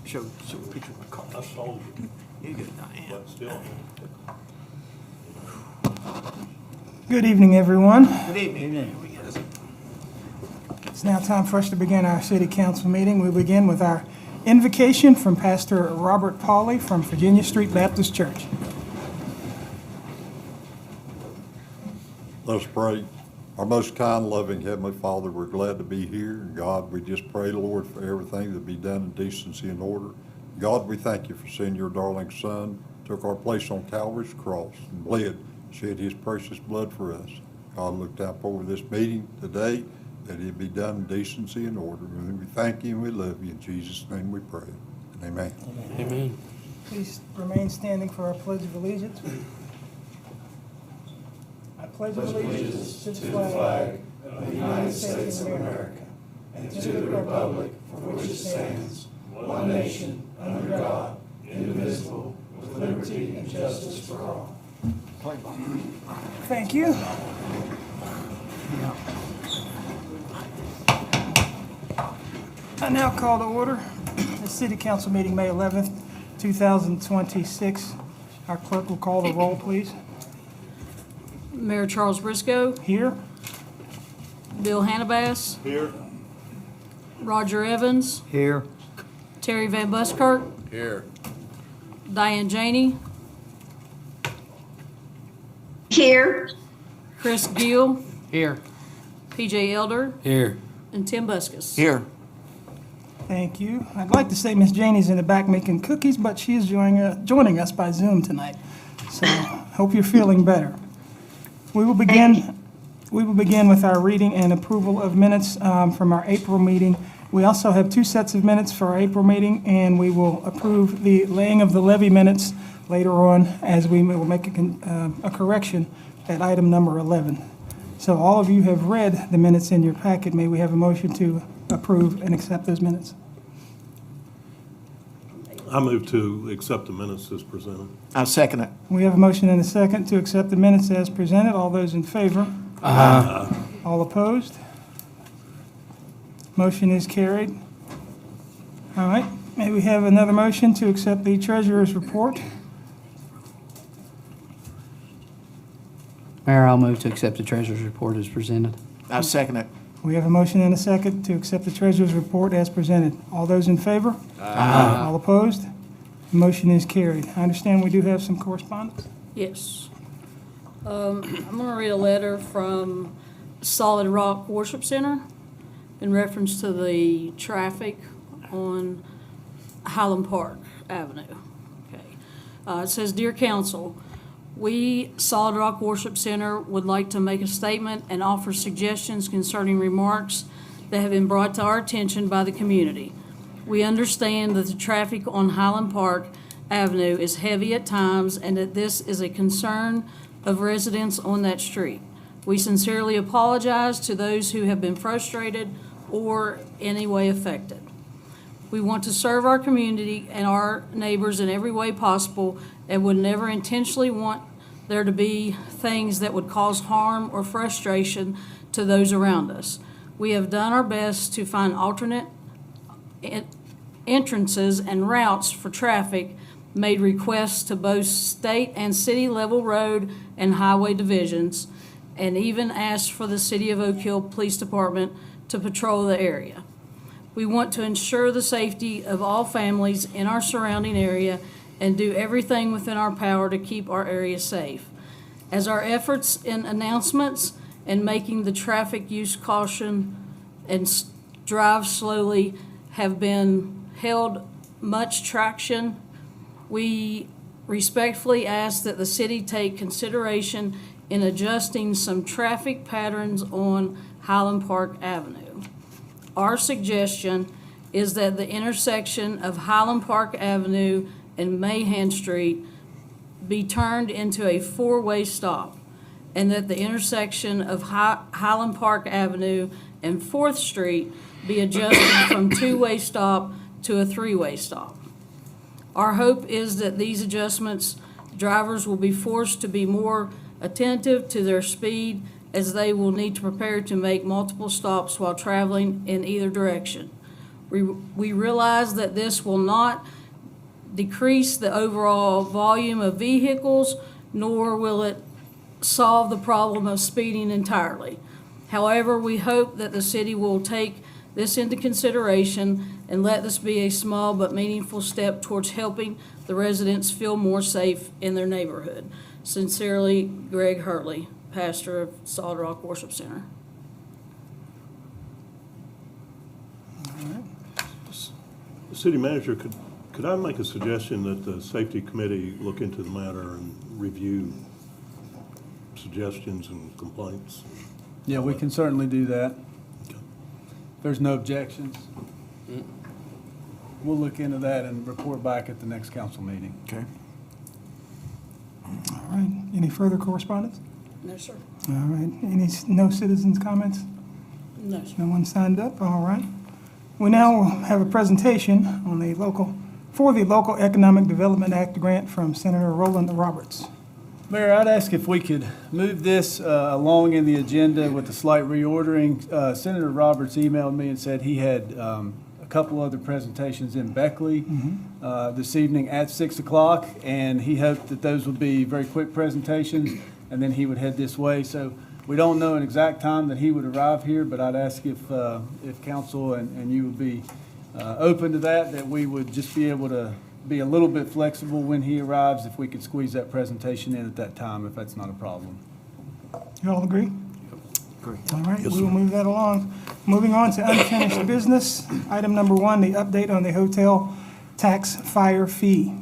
Show a picture of my car. I sold it, You good, Diane? but still. Good evening, everyone. Good evening. It's now time for us to begin our city council meeting. We'll begin with our invocation from Pastor Robert Pauley from Virginia Street Baptist Church. Let's pray. Our most kind, loving Heavenly Father, we're glad to be here. And God, we just pray, Lord, for everything to be done in decency and order. God, we thank you for sending your darling Son, took our place on Calvary's cross and bled, shed his precious blood for us. God, look down over this meeting today, that it be done in decency and order. And we thank you and we love you. In Jesus' name we pray. Amen. Amen. Please remain standing for our Pledge of Allegiance. I pledge allegiance to the flag of the United States of America and to the republic for which it stands, one nation, under God, indivisible, with liberty and justice for all. Thank you. I now call to order the City Council meeting, May 11th, 2026. Our clerk will call the roll, please. Mayor Charles Briscoe, Here. Bill Hannibas, Here. Roger Evans, Here. Terry Van Buskirk, Here. Diane Janey, Here. Chris Gill, Here. PJ Elder, Here. and Tim Buskus. Here. Thank you. I'd like to say Miss Janie's in the back making cookies, but she is joining us by Zoom tonight. So hope you're feeling better. We will begin with our reading and approval of minutes from our April meeting. We also have two sets of minutes for our April meeting, and we will approve the laying of the levy minutes later on, as we will make a correction at item number 11. So all of you have read the minutes in your packet. May we have a motion to approve and accept those minutes? I move to accept the minutes as presented. I'll second it. We have a motion and a second to accept the minutes as presented. All those in favor? All opposed? Motion is carried. All right, may we have another motion to accept the treasurer's report? Mayor, I'll move to accept the treasurer's report as presented. I'll second it. We have a motion and a second to accept the treasurer's report as presented. All those in favor? All opposed? The motion is carried. I understand we do have some correspondence. Yes. I'm going to read a letter from Solid Rock Worship Center in reference to the traffic on Highland Park Avenue. Okay. It says, "Dear Council, we, Solid Rock Worship Center, would like to make a statement and offer suggestions concerning remarks that have been brought to our attention by the community. We understand that the traffic on Highland Park Avenue is heavy at times and that this is a concern of residents on that street. We sincerely apologize to those who have been frustrated or in any way affected. We want to serve our community and our neighbors in every way possible and would never intentionally want there to be things that would cause harm or frustration to those around us. We have done our best to find alternate entrances and routes for traffic, made requests to both state and city level road and highway divisions, and even asked for the City of Oak Hill Police Department to patrol the area. We want to ensure the safety of all families in our surrounding area and do everything within our power to keep our area safe. As our efforts in announcements and making the traffic use caution and drive slowly have been held much traction, we respectfully ask that the city take consideration in adjusting some traffic patterns on Highland Park Avenue. Our suggestion is that the intersection of Highland Park Avenue and Mahan Street be turned into a four-way stop, and that the intersection of Highland Park Avenue and 4th Street be adjusted from two-way stop to a three-way stop. Our hope is that these adjustments, drivers will be forced to be more attentive to their speed, as they will need to prepare to make multiple stops while traveling in either direction. We realize that this will not decrease the overall volume of vehicles, nor will it solve the problem of speeding entirely. However, we hope that the city will take this into consideration and let this be a small but meaningful step towards helping the residents feel more safe in their neighborhood. Sincerely, Greg Hurley, pastor of Solid Rock Worship Center. City manager, could I make a suggestion that the safety committee look into the matter and review suggestions and complaints? Yeah, we can certainly do that. There's no objections. We'll look into that and report back at the next council meeting. Okay. All right, any further correspondence? No, sir. All right, no citizens' comments? No, sir. No one signed up, all right. We now have a presentation on the local Economic Development Act grant from Senator Roland Roberts. Mayor, I'd ask if we could move this along in the agenda with a slight reordering. Senator Roberts emailed me and said he had a couple other presentations in Beckley this evening at 6 o'clock, and he hoped that those would be very quick presentations, and then he would head this way. So we don't know an exact time that he would arrive here, but I'd ask if council and you would be open to that we would just be able to be a little bit flexible when he arrives, if we could squeeze that presentation in at that time, if that's not a problem. You all agree? Agree. All right, Yes, we will sir. Moving that along. Moving on to unfinished business. Item number 1, the update on the hotel tax fire fee.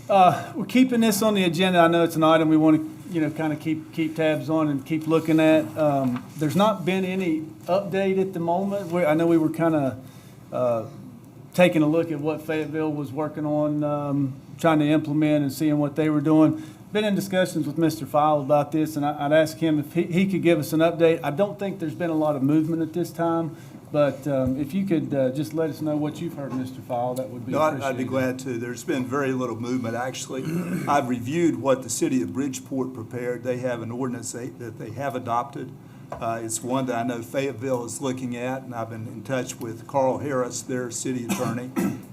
We're keeping this on the agenda. I know it's an item we want to, kind of keep tabs on and keep looking at. There's not been any update at the moment. I know we were kind of taking a look at what Fayetteville was working on, trying to implement and seeing what they were doing. Been in discussions with Mr. File about this, and I'd ask him if he could give us an update. I don't think there's been a lot of movement at this time, but if you could just let us know what you've heard, Mr. File, that would be No, appreciated. I'd be glad to. There's been very little movement, actually. I've reviewed what the city of Bridgeport prepared. They have an ordinance that they have adopted. It's one that I know Fayetteville is looking at, and I've been in touch with Carl Harris, their city attorney,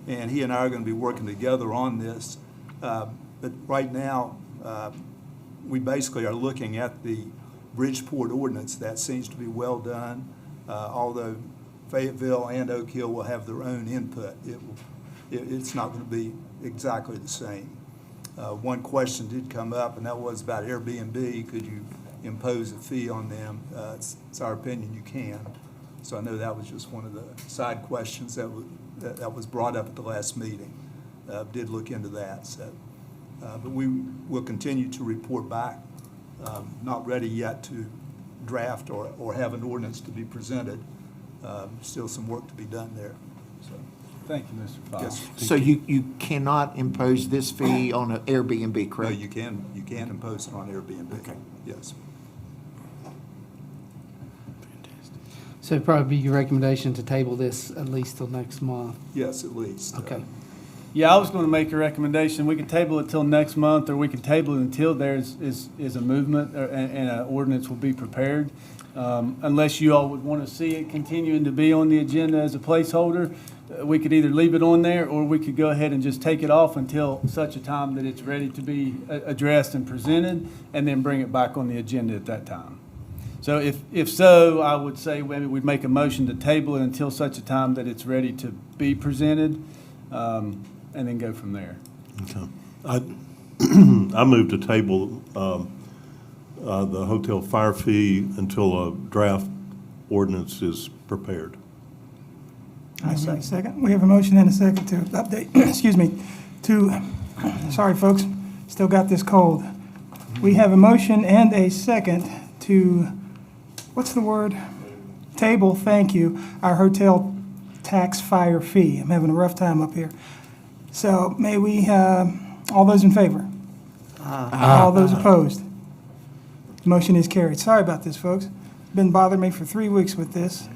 and he and I are going to be working together on this. But right now, we basically are looking at the Bridgeport ordinance. That seems to be well done, although Fayetteville and Oak Hill will have their own input. It's not going to be exactly the same. One question did come up, and that was about Airbnb. Could you impose a fee on them? It's our opinion you can. So I know that was just one of the side questions that was brought up at the last meeting. Did look into that. So, but we will continue to report back. Not ready yet to draft or have an ordinance to be presented. Still some work to be done there. So, Thank you, Mr. File. yes, So you cannot impose this fee on an Airbnb, no, correct? you can impose it on Airbnb. Okay. Yes. So it'd probably be your recommendation to table this at least till next month? Yes, at least. Okay. Yeah, I was going to make a recommendation. We can table it till next month, or we can table it until there is a movement and an ordinance will be prepared. Unless you all would want to see it continuing to be on the agenda as a placeholder, we could either leave it on there, or we could go ahead and just take it off until such a time that it's ready to be addressed and presented, and then bring it back on the agenda at that time. So if so, I would say maybe we'd make a motion to table it until such a time that it's ready to be presented, and then go from there. Okay. I move to table the hotel fire fee until a draft ordinance is prepared. Second. We have a motion and a second to update, excuse me, sorry, folks, still got this cold. We have a motion and a second to, what's the word? Table, thank you, our hotel tax fire fee. I'm having a rough time up here. So may we, all those in favor? All those opposed? Motion is carried. Sorry about this, folks. Been bothering me for 3 weeks with this.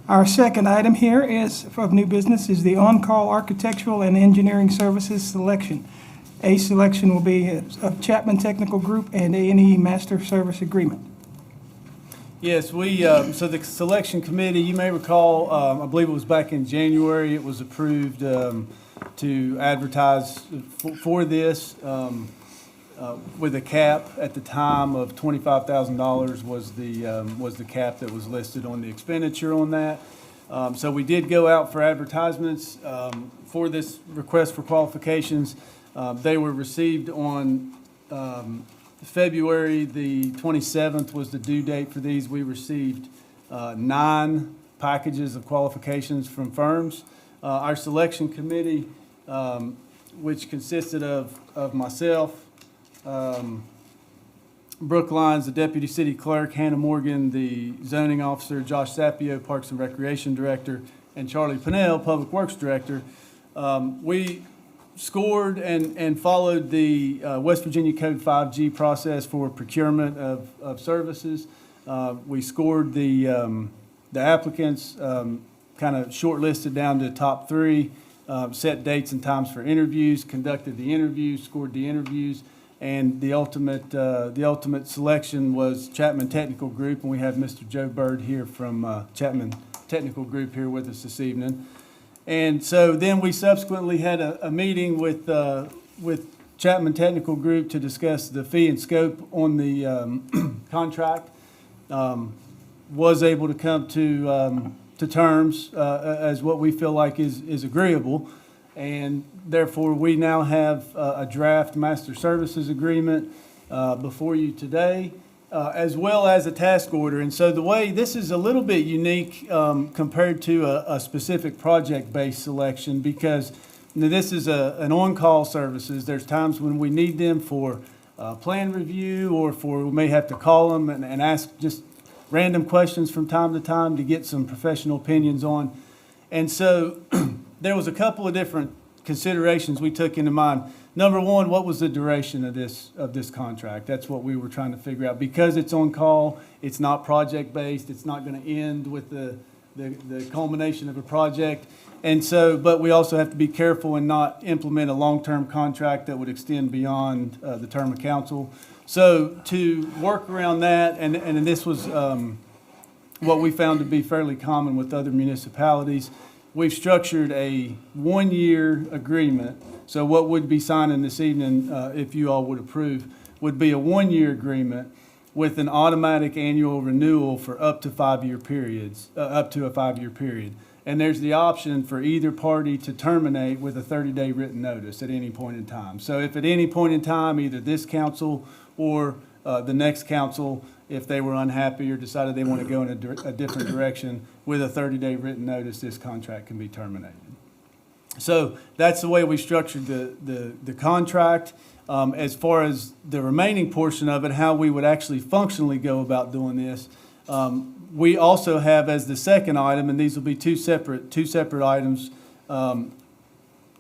Our second item here of new business is the on-call architectural and engineering services selection. A selection will be of Chapman Technical Group and A&E Master Service Agreement. Yes, so the selection committee, you may recall, I believe it was back in January, it was approved to advertise for this with a cap at the time of $25,000 was the cap that was listed on the expenditure on that. So we did go out for advertisements for this request for qualifications. They were received on February the 27th was the due date for these. We received 9 packages of qualifications from firms. Our selection committee, which consisted of myself, Brooke Lyons, the deputy city clerk, Hannah Morgan, the zoning officer, Josh Sapio, Parks and Recreation Director, and Charlie Pennell, Public Works Director. We scored and followed the West Virginia Code 5G process for procurement of services. We scored the applicants, kind of shortlisted down to top 3, set dates and times for interviews, conducted the interviews, scored the interviews, and the ultimate selection was Chapman Technical Group, and we have Mr. Joe Bird here from Chapman Technical Group here with us this evening. And so then we subsequently had a meeting with Chapman Technical Group to discuss the fee and scope on the contract. Was able to come to terms as what we feel like is agreeable. And therefore, we now have a draft master services agreement before you today, as well as a task order. And so the way, this is a little bit unique compared to a specific project-based selection, because this is an on-call services. There's times when we need them for plan review, or we may have to call them and ask just random questions from time to time to get some professional opinions on. And so there was a couple of different considerations we took into mind. Number one, what was the duration of this contract? That's what we were trying to figure out. Because it's on call, it's not project-based, it's not going to end with the culmination of a project. And so, but we also have to be careful and not implement a long-term contract that would extend beyond the term of council. So to work around that, and this was what we found to be fairly common with other municipalities, we've structured a 1-year agreement. So what would be signing this evening, if you all would approve, would be a 1-year agreement with an automatic annual renewal for up to 5-year periods, up to a 5-year period. And there's the option for either party to terminate with a 30-day written notice at any point in time. So if at any point in time, either this council or the next council, if they were unhappy or decided they want to go in a different direction, with a 30-day written notice, this contract can be terminated. So that's the way we structured the contract. As far as the remaining portion of it, how we would actually functionally go about doing this, we also have as the second item, and these will be two separate items,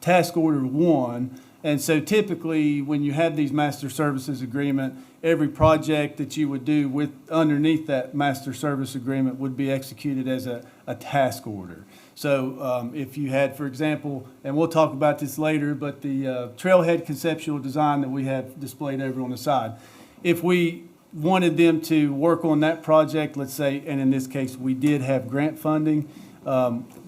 task order 1. And so typically, when you have these master services agreement, every project that you would do with underneath that master service agreement would be executed as a task order. So if you had, for example, and we'll talk about this later, but the trailhead conceptual design that we have displayed over on the side, if we wanted them to work on that project, let's say, and in this case, we did have grant funding,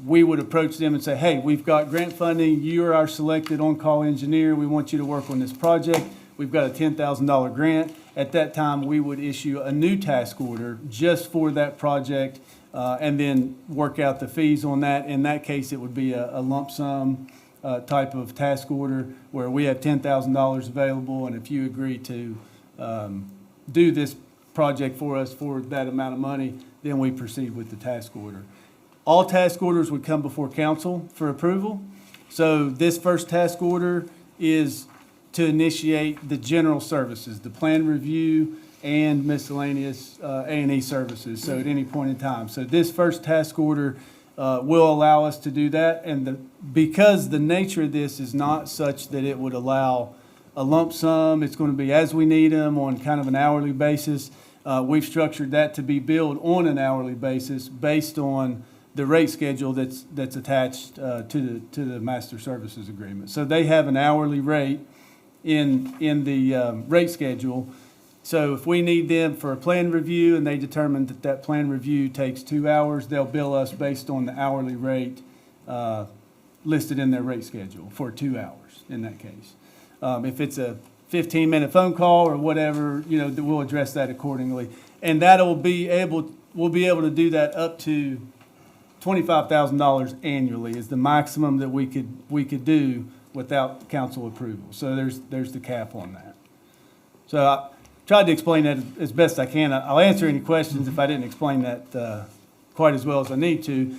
we would approach them and say, hey, we've got grant funding, you're our selected on-call engineer, we want you to work on this project, we've got a $10,000 grant. At that time, we would issue a new task order just for that project, and then work out the fees on that. In that case, it would be a lump sum type of task order where we have $10,000 available, and if you agree to do this project for us for that amount of money, then we proceed with the task order. All task orders would come before council for approval. So this first task order is to initiate the general services, the plan review and miscellaneous A&E services, so at any point in time. So this first task order will allow us to do that, and because the nature of this is not such that it would allow a lump sum, it's going to be as we need them on kind of an hourly basis. We've structured that to be billed on an hourly basis based on the rate schedule that's attached to the master services agreement. So they have an hourly rate in the rate schedule, So if we need them for a plan review and they determine that that plan review takes 2 hours, they'll bill us based on the hourly rate listed in their rate schedule for 2 hours in that case. If it's a 15-minute phone call or whatever, we'll address that accordingly. And we'll be able to do that up to $25,000 annually is the maximum that we could do without council approval. So there's the cap on that. So I tried to explain that as best I can. I'll answer any questions if I didn't explain that quite as well as I need to.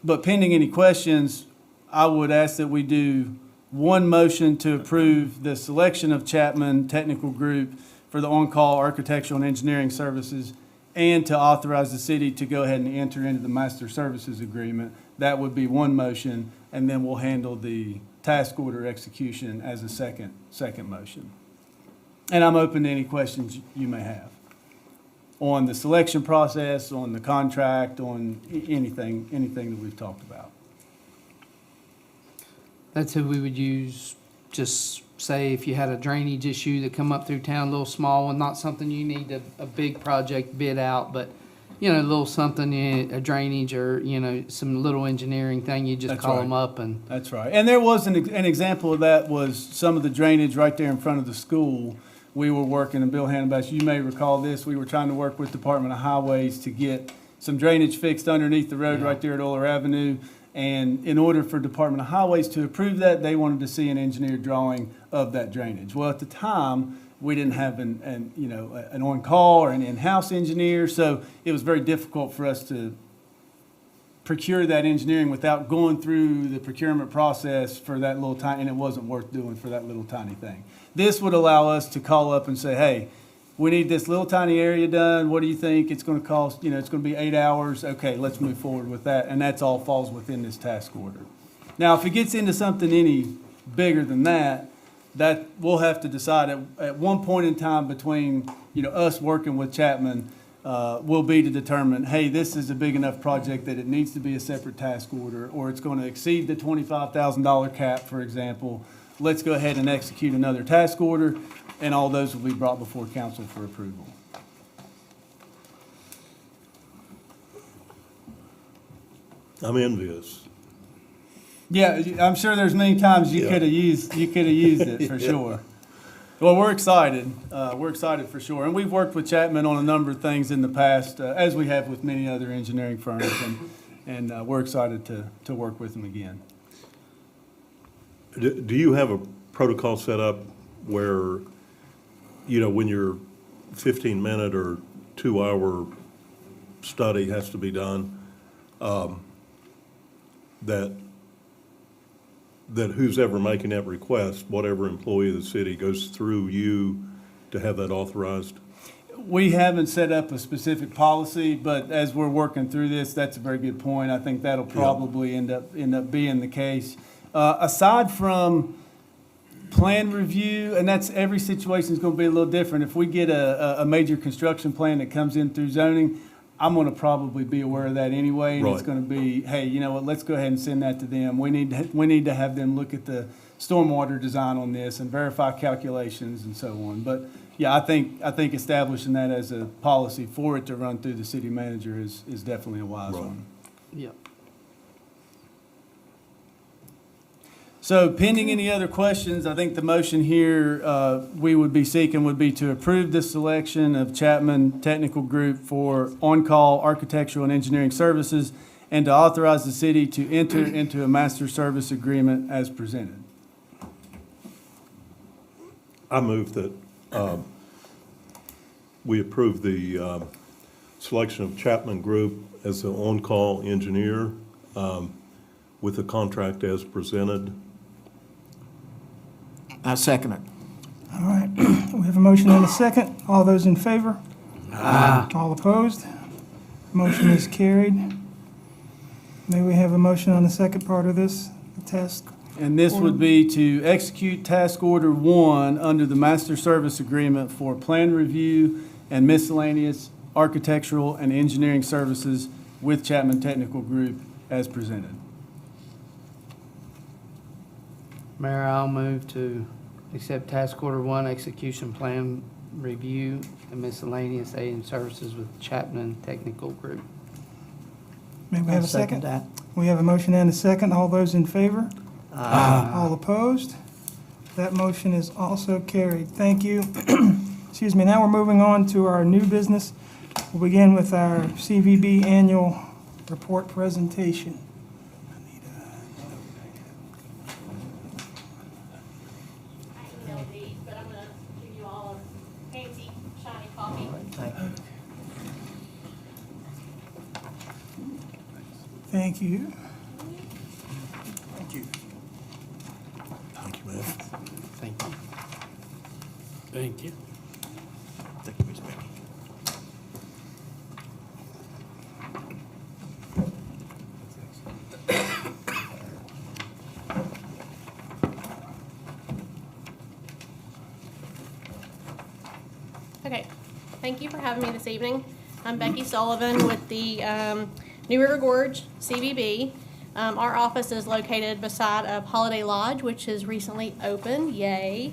But pending any questions, I would ask that we do one motion to approve the selection of Chapman Technical Group for the on-call architectural and engineering services and to authorize the city to go ahead and enter into the master services agreement. That would be one motion, and then we'll handle the task order execution as a second motion. And I'm open to any questions you may have on the selection process, on the contract, on anything that we've talked about. That's who we would use, just say if you had a drainage issue that come up through town, a little small one, not something you need a big project bid out, but, a little something, a drainage or, some little engineering thing, you just That's call right. them up and. That's right. And there was an example of that was some of the drainage right there in front of the school. We were working, and Bill Hannibal, you may recall this, we were trying to work with Department of Highways to get some drainage fixed underneath the road right there at Oler Avenue. And in order for Department of Highways to approve that, they wanted to see an engineered drawing of that drainage. Well, at the time, we didn't have an on-call or an in-house engineer, so it was very difficult for us to procure that engineering without going through the procurement process for that little tiny, and it wasn't worth doing for that little tiny thing. This would allow us to call up and say, hey, we need this little tiny area done. What do you think it's going to cost? It's going to be 8 hours. Okay, let's move forward with that. And that's all falls within this task order. Now, if it gets into something any bigger than that we'll have to decide at one point in time between, us working with Chapman, will be to determine, hey, this is a big enough project that it needs to be a separate task order, or it's going to exceed the $25,000 cap, for example. Let's go ahead and execute another task order, and all those will be brought before council for approval. I'm envious. Yeah, I'm sure there's many times you Yeah. could have used it for sure. Well, we're excited. We're excited for sure, and we've worked with Chapman on a number of things in the past, as we have with many other engineering firms, and we're excited to work with them again. Do you have a protocol set up where, when your 15-minute or 2-hour study has to be done, that who's ever making that request, whatever employee of the city, goes through you to have that authorized? We haven't set up a specific policy, but as we're working through this, that's a very good point. I think that'll probably end up being the case. Aside from plan review, and that's every situation is going to be a little different. If we get a major construction plan that comes in through zoning, I'm going to probably be aware of that anyway. And it's Right. going to be, hey, you know what, let's go ahead and send that to them. We need to have them look at the stormwater design on this and verify calculations and so on. But yeah, I think establishing that as a policy for it to run through the city manager is definitely a wise Right. one. Yep. So pending any other questions, I think the motion here we would be seeking would be to approve the selection of Chapman Technical Group for on-call architectural and engineering services and to authorize the city to enter into a master service agreement as presented. I move that we approve the selection of Chapman Group as the on-call engineer with the contract as presented. I second it. All right, we have a motion and a second. All those in favor? Aye. All opposed? Motion is carried. May we have a motion on the second part of this task? And this would be to execute task order 1 under the master service agreement for plan review and miscellaneous architectural and engineering services with Chapman Technical Group as presented. Mayor, I'll move to accept task order 1, execution plan review and miscellaneous aid and services with Chapman Technical Group. May we have a second? that. We have a motion and a second. All those in favor? All opposed? That motion is also carried. Thank you. Excuse me. Now we're moving on to our new business. We'll begin with our CVB annual report presentation. I emailed these, but I'm gonna give you all a fancy shiny copy. Thank you. Thank you. Thank you, man. Thank you. Thank you. Thank you, Ms. Becky. Okay, thank you for having me this evening. I'm Becky Sullivan with the New River Gorge CVB. Our office is located beside of Holiday Lodge, which has recently opened, yay.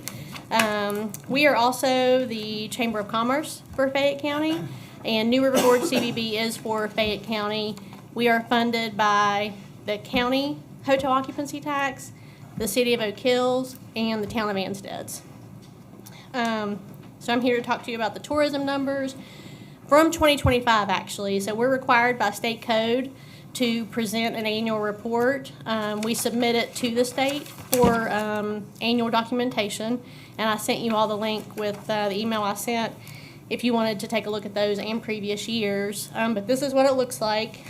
We are also the Chamber of Commerce for Fayette County, and New River Gorge CVB is for Fayette County. We are funded by the county hotel occupancy tax, the city of Oak Hills, and the town of Ansteads. So I'm here to talk to you about the tourism numbers from 2025, actually. So we're required by state code to present an annual report. We submit it to the state for annual documentation, and I sent you all the link with the email I sent if you wanted to take a look at those and previous years. But this is what it looks like,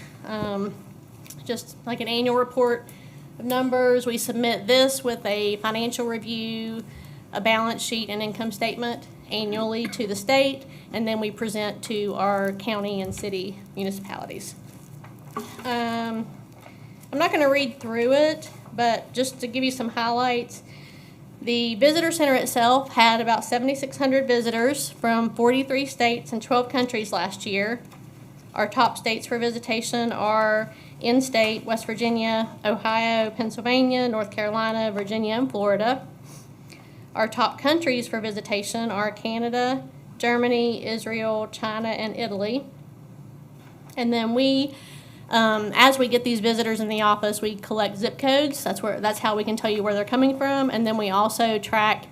just like an annual report of numbers. We submit this with a financial review, a balance sheet, and income statement annually to the state, and then we present to our county and city municipalities. I'm not going to read through it, but just to give you some highlights, the visitor center itself had about 7,600 visitors from 43 states and 12 countries last year. Our top states for visitation are in-state, West Virginia, Ohio, Pennsylvania, North Carolina, Virginia, and Florida. Our top countries for visitation are Canada, Germany, Israel, China, and Italy. And then we, as we get these visitors in the office, we collect zip codes. That's how we can tell you where they're coming from. And then we also track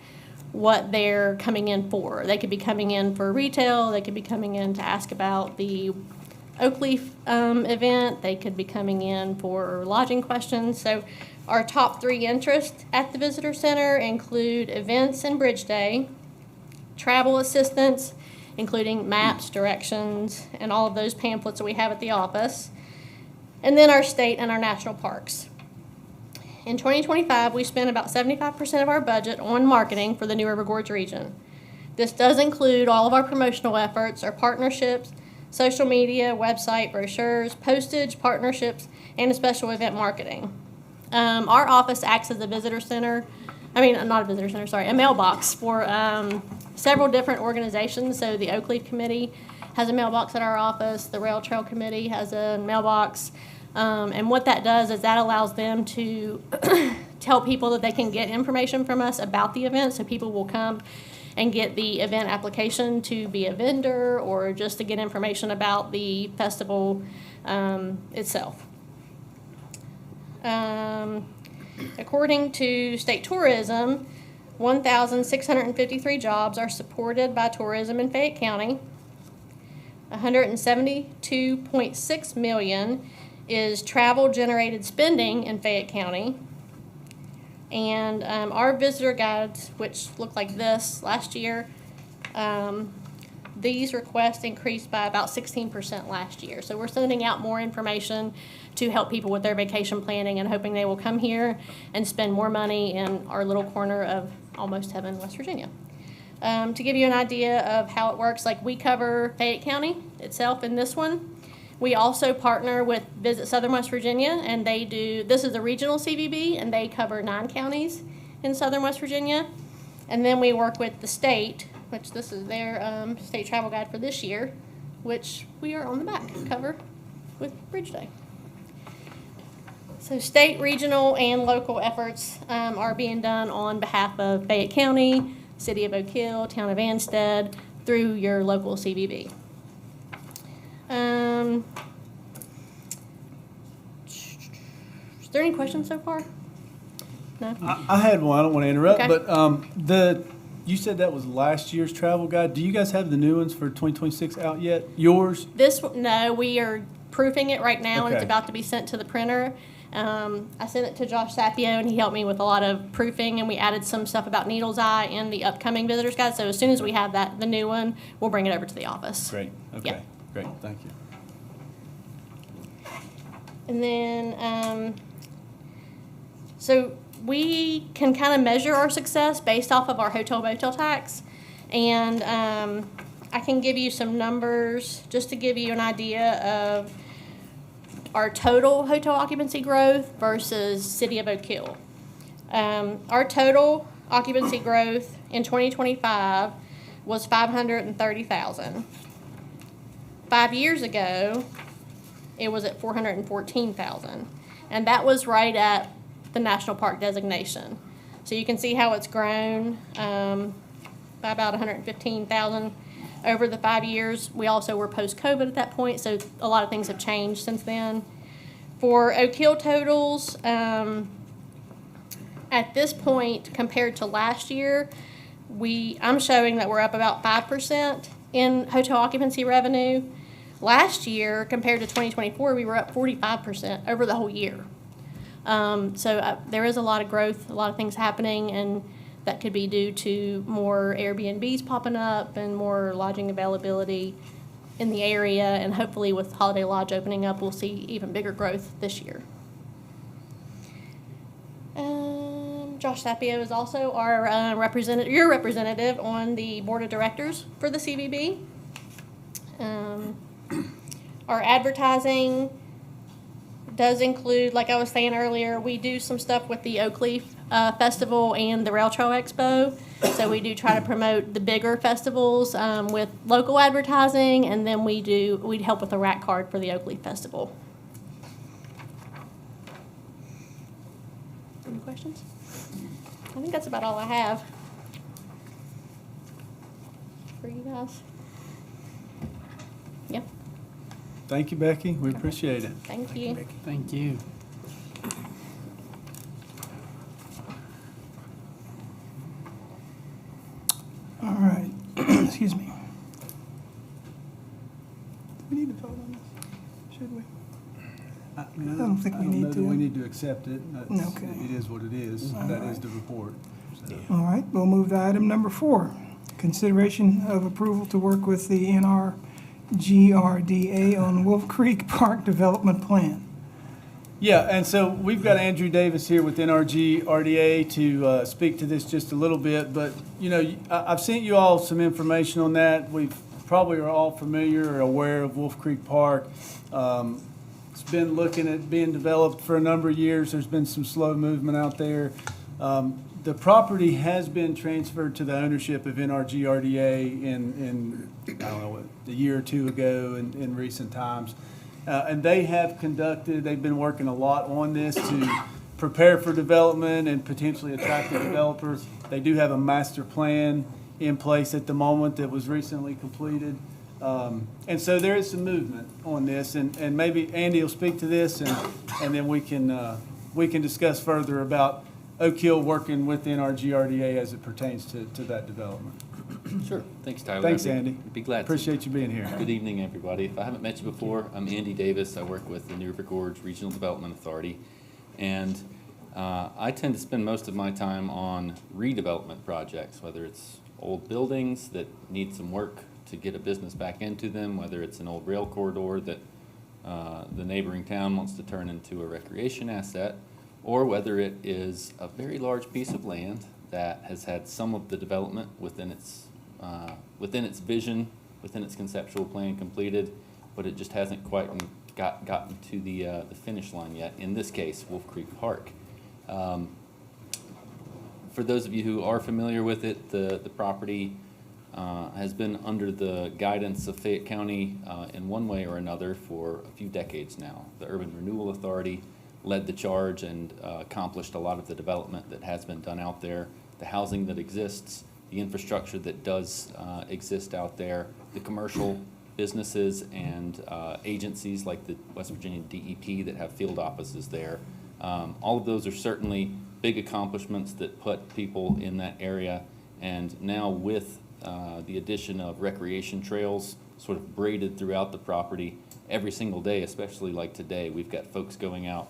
what they're coming in for. They could be coming in for retail. They could be coming in to ask about the Oakleaf event. They could be coming in for lodging questions. So our top 3 interests at the visitor center include events and Bridge Day, travel assistance, including maps, directions, and all of those pamphlets that we have at the office, and then our state and our national parks. In 2025, we spent about 75% of our budget on marketing for the New River Gorge region. This does include all of our promotional efforts, our partnerships, social media, website, brochures, postage, partnerships, and special event marketing. Our office acts as a visitor center, not a visitor center, sorry, a mailbox for several different organizations. So the Oakleaf Committee has a mailbox at our office, the Rail Trail Committee has a mailbox, and what that does is that allows them to tell people that they can get information from us about the event, so people will come and get the event application to be a vendor or just to get information about the festival itself. According to state tourism, 1,653 jobs are supported by tourism in Fayette County. 172.6 million is travel-generated spending in Fayette County. And our visitor guides, which looked like this last year, these requests increased by about 16% last year. So we're sending out more information to help people with their vacation planning and hoping they will come here and spend more money in our little corner of almost heaven, West Virginia. To give you an idea of how it works, like we cover Fayette County itself in this one. We also partner with Visit Southern West Virginia, and this is a regional CVB, and they cover 9 counties in Southern West Virginia. And then we work with the state, which this is their state travel guide for this year, which we are on the back cover with Bridge Day. So state, regional, and local efforts are being done on behalf of Fayette County, City of Oak Hill, Town of Anstead, through your local CVB. Is there any questions so far? No? I had one, I don't want to interrupt, Okay. but you said that was last year's travel guide. Do you guys have the new ones for 2026 out yet? Yours? No, we are proofing it right now, and it's Okay. about to be sent to the printer. I sent it to Josh Sapio, and he helped me with a lot of proofing, and we added some stuff about Needle's Eye in the upcoming Visitor's Guide. So as soon as we have that, the new one, we'll bring it over to the office. Great, okay, Yeah. great, thank you. And then, so we can kind of measure our success based off of our hotel motel tax. And I can give you some numbers just to give you an idea of our total hotel occupancy growth versus City of Oak Hill. Our total occupancy growth in 2025 was 530,000. 5 years ago, it was at 414,000. And that was right at the national park designation. So you can see how it's grown by about 115,000 over the 5 years. We also were post-COVID at that point, so a lot of things have changed since then. For Oak Hill totals, at this point compared to last year, I'm showing that we're up about 5% in hotel occupancy revenue. Last year, compared to 2024, we were up 45% over the whole year. So there is a lot of growth, a lot of things happening, and that could be due to more Airbnbs popping up and more lodging availability in the area. And hopefully with Holiday Lodge opening up, we'll see even bigger growth this year. Josh Sapio is also our your representative on the board of directors for the CVB. Our advertising does include, like I was saying earlier, we do some stuff with the Oakleaf Festival and the Rail Trail Expo. So we do try to promote the bigger festivals with local advertising, and then we'd help with the rack card for the Oakleaf Festival. Any questions? I think that's about all I have for you guys. Yep, Thank you, Becky, we appreciate it. thank you. Thank you. All right, excuse me. Do we need to vote on this? Should we? I don't think we need know that to. we need to accept it. That's- Okay. It is what it is. That is the report. So, All right, we'll move to item number 4. Consideration of approval to work with the NRGRDA on Wolf Creek Park Development Plan. Yeah, and so we've got Andrew Davis here with NRG RDA to speak to this just a little bit, but, you know, I've sent you all some information on that. We've probably are all familiar or aware of Wolf Creek Park. It's been looking at being developed for a number of years. There's been some slow movement out there. The property has been transferred to the ownership of NRG RDA in I don't know, a year or two ago in recent times. And they've been working a lot on this to prepare for development and potentially attract the developers. They do have a master plan in place at the moment that was recently completed. And so there is some movement on this, and maybe Andy will speak to this, and then we can discuss further about Oak Hill working with NRGRDA as it pertains to that development. Sure. Thanks, Tyler. Thanks, I'd Andy. Be glad to. Appreciate you being here. Good evening, everybody. If I haven't met you before, I'm Andy Davis. I work with the New River Gorge Regional Development Authority. And I tend to spend most of my time on redevelopment projects, whether it's old buildings that need some work to get a business back into them, whether it's an old rail corridor that the neighboring town wants to turn into a recreation asset, or whether it is a very large piece of land that has had some of the development within its vision, within its conceptual plan completed, but it just hasn't quite gotten to the finish line yet. In this case, Wolf Creek Park. For those of you who are familiar with it, the property has been under the guidance of Fayette County in one way or another for a few decades now. The Urban Renewal Authority led the charge and accomplished a lot of the development that has been done out there. The housing that exists the infrastructure that does exist out there, the commercial businesses and agencies like the West Virginia DEP that have field offices there. All of those are certainly big accomplishments that put people in that area. And now with the addition of recreation trails sort of braided throughout the property every single day, especially like today, we've got folks going out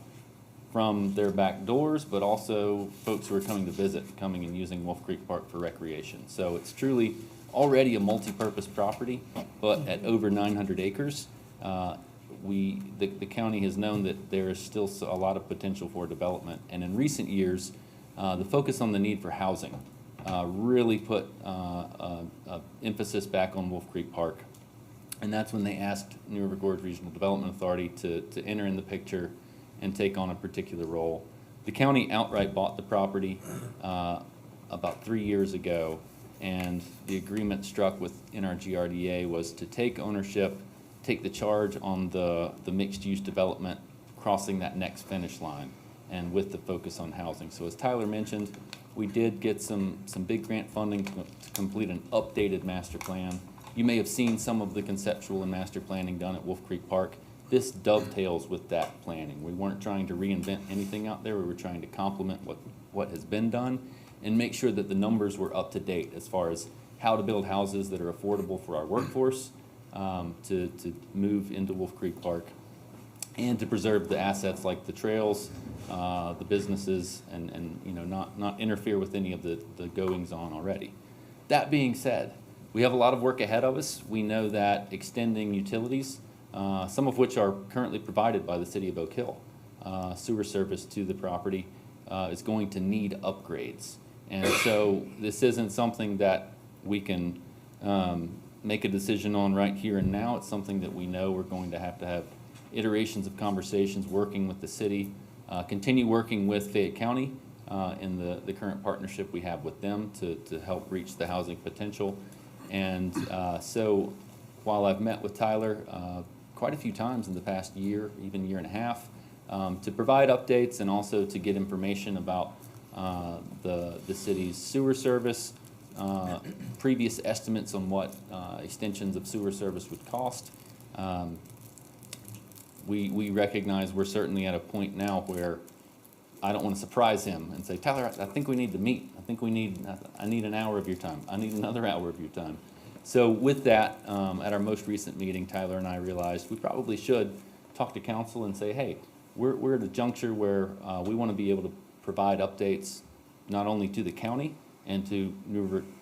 from their back doors, but also folks who are coming to visit, coming and using Wolf Creek Park for recreation. So it's truly already a multi-purpose property, but at over 900 acres, the county has known that there is still a lot of potential for development. And in recent years, the focus on the need for housing really put emphasis back on Wolf Creek Park. And that's when they asked New River Gorge Regional Development Authority to enter in the picture and take on a particular role. The county outright bought the property about 3 years ago, and the agreement struck with NRGRDA was to take ownership, take the charge on the mixed-use development, crossing that next finish line, and with the focus on housing. So as Tyler mentioned, we did get some big grant funding to complete an updated master plan. You may have seen some of the conceptual and master planning done at Wolf Creek Park. This dovetails with that planning. We weren't trying to reinvent anything out there. We were trying to complement what has been done and make sure that the numbers were up to date as far as how to build houses that are affordable for our workforce to move into Wolf Creek Park, and to preserve the assets like the trails, the businesses, and you know, not interfere with any of the goings on already. That being said, we have a lot of work ahead of us. We know that extending utilities, some of which are currently provided by the city of Oak Hill, sewer service to the property, is going to need upgrades. And so this isn't something that we can make a decision on right here and now. It's something that we know we're going to have iterations of conversations, working with the city, continue working with Fayette County in the current partnership we have with them to help reach the housing potential. And so while I've met with Tyler quite a few times in the past year, even year and a half, to provide updates and also to get information about the city's sewer service, previous estimates on what extensions of sewer service would cost. We recognize we're certainly at a point now where I don't want to surprise him and say, Tyler, I think we need to meet. I need an hour of your time. I need another hour of your time. So with that, at our most recent meeting, Tyler and I realized we probably should talk to council and say, hey, we're at a juncture where we want to be able to provide updates not only to the county and to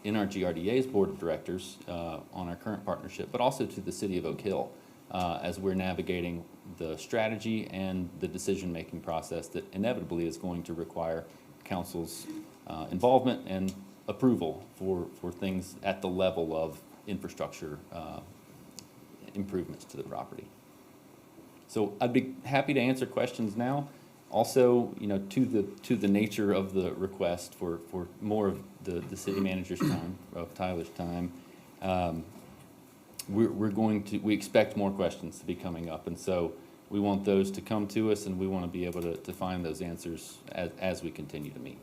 NRGRDA's board of directors on our current partnership, but also to the city of Oak Hill as we're navigating the strategy and the decision-making process that inevitably is going to require council's involvement and approval for things at the level of infrastructure improvements to the property. So I'd be happy to answer questions now. Also, you know, to the nature of the request for more of the city manager's time, of Tyler's time, we expect more questions to be coming up, and so we want those to come to us, and we want to be able to find those answers as we continue to meet.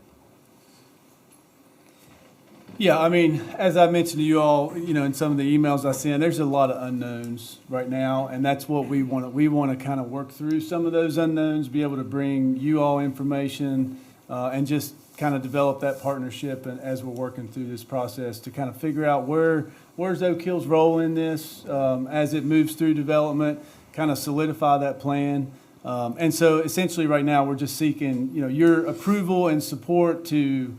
Yeah, I mean, as I mentioned to you all, you know, in some of the emails I sent, there's a lot of unknowns right now, and that's what we want to. We want to kind of work through some of those unknowns, be able to bring you all information, and just kind of develop that partnership. And as we're working through this process, to kind of figure out where's Oak Hill's role in this as it moves through development, kind of solidify that plan. And so, essentially, right now, we're just seeking, you know, your approval and support to.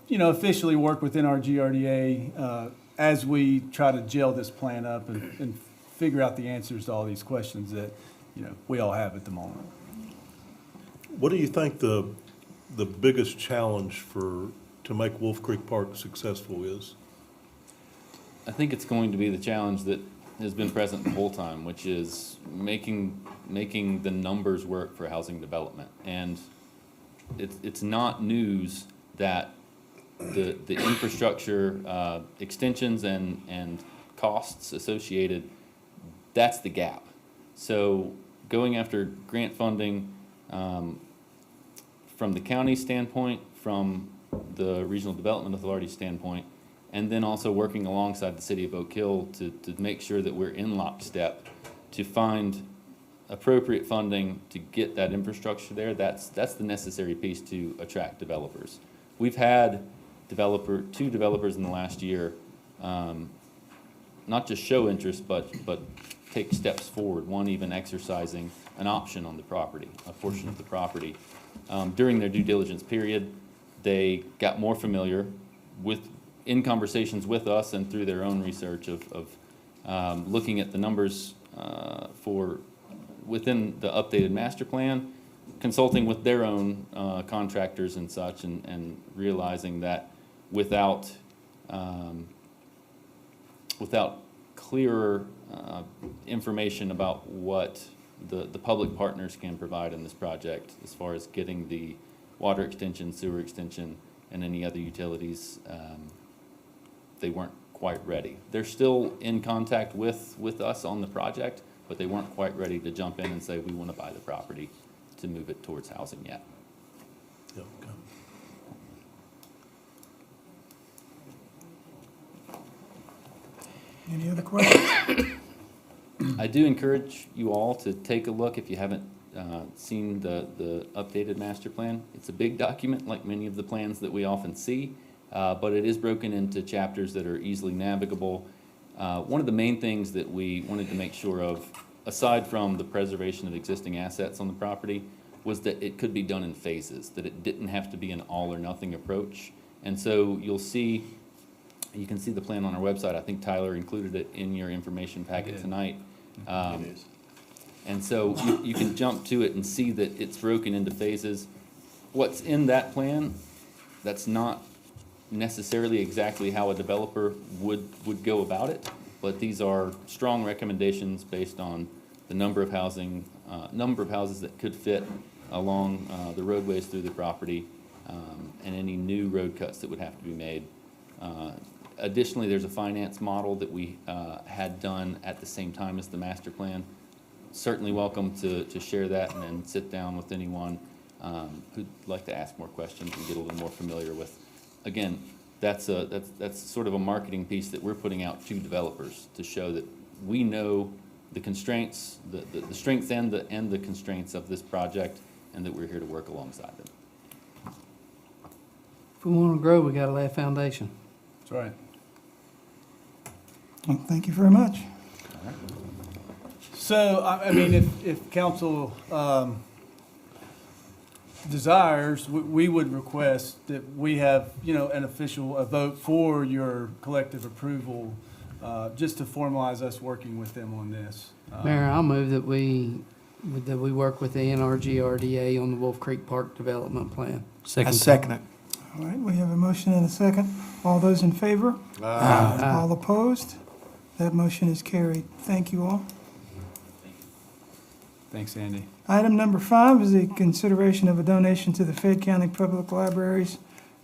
You know, officially work within our GRDA as we try to gel this plan up and figure out the answers to all these questions that, you know, we all have at the moment. What do you think the biggest challenge to make Wolf Creek Park successful is? I think it's going to be the challenge that has been present the whole time, which is making the numbers work for housing development. And it's not news that the infrastructure extensions and costs associated, that's the gap. So going after grant funding from the county standpoint, from the Regional Development Authority standpoint, and then also working alongside the city of Oak Hill to make sure that we're in lockstep to find appropriate funding to get that infrastructure there. That's the necessary piece to attract developers. We've had two developers in the last year, not just show interest, but take steps forward, one even exercising an option on the property, a portion of the property. During their due diligence period, they got more familiar in conversations with us and through their own research of looking at the numbers for within the updated master plan, consulting with their own contractors and such, and realizing that without clearer information about what the public partners can provide in this project as far as getting the water extension, sewer extension, and any other utilities, they weren't quite ready. They're still in contact with us on the project, but they weren't quite ready to jump in and say, we want to buy the property to move it towards housing yet. Yeah, okay. Any other questions? I do encourage you all to take a look if you haven't seen the updated master plan. It's a big document, like many of the plans that we often see, but it is broken into chapters that are easily navigable. One of the main things that we wanted to make sure of, aside from the preservation of existing assets on the property, was that it could be done in phases, that it didn't have to be an all or nothing approach. And so you can see the plan on our website. I think Tyler included it in your information packet tonight. It is. And so you can jump to it and see that it's broken into phases. What's in that plan, that's not necessarily exactly how a developer would go about it, but these are strong recommendations based on the number of houses that could fit along the roadways through the property, and any new road cuts that would have to be made. Additionally, there's a finance model that we had done at the same time as the master plan. Certainly welcome to share that and then sit down with anyone who'd like to ask more questions and get a little more familiar with. Again, that's sort of a marketing piece that we're putting out to developers to show that we know the constraints, the strengths and the constraints of this project, and that we're here to work alongside them. If we want to grow, we got to lay a foundation. That's right. Well, thank you very much. So, I mean, if council desires, we would request that we have, an official, a vote for your collective approval, just to formalize us working with them on this. Mayor, I'll move that we work with the NRG-RDA on the Wolf Creek Park Development Plan. I second it. All right, we have a motion and a second. All those in favor? All opposed? That motion is carried. Thank you all. Thanks, Andy. Item number 5 is the consideration of a donation to the Fayette County Public Libraries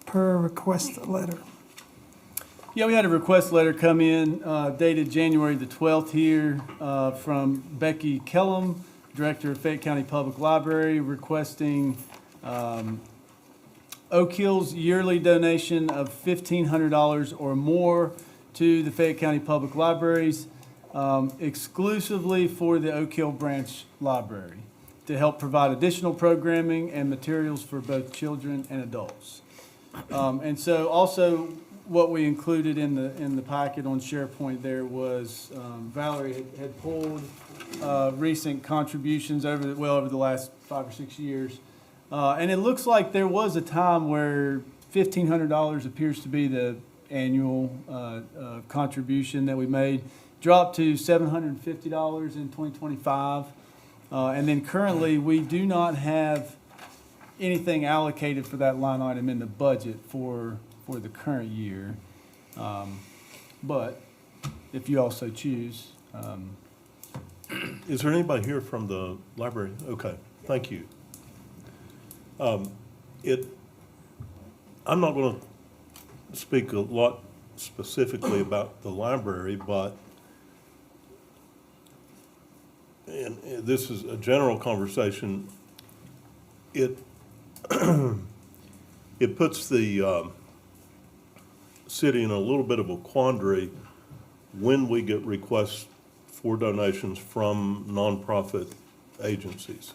per request letter. Yeah, we had a request letter come in dated January the 12th here from Becky Kellum, Director of Fayette County Public Library, requesting Oak Hill's yearly donation of $1,500 or more to the Fayette County Public Libraries, exclusively for the Oak Hill Branch Library, to help provide additional programming and materials for both children and adults. And so also what we included in the packet on SharePoint there was Valerie had pulled recent contributions over the last 5 or 6 years. And it looks like there was a time where $1,500 appears to be the annual contribution that we made, dropped to $750 in 2025. And then currently, we do not have anything allocated for that line item in the budget for the current year. But if you also choose. Is there anybody here from the library? Okay, thank you. I'm not going to speak a lot specifically about the library, but and this is a general conversation. It puts the city in a little bit of a quandary when we get requests for donations from nonprofit agencies.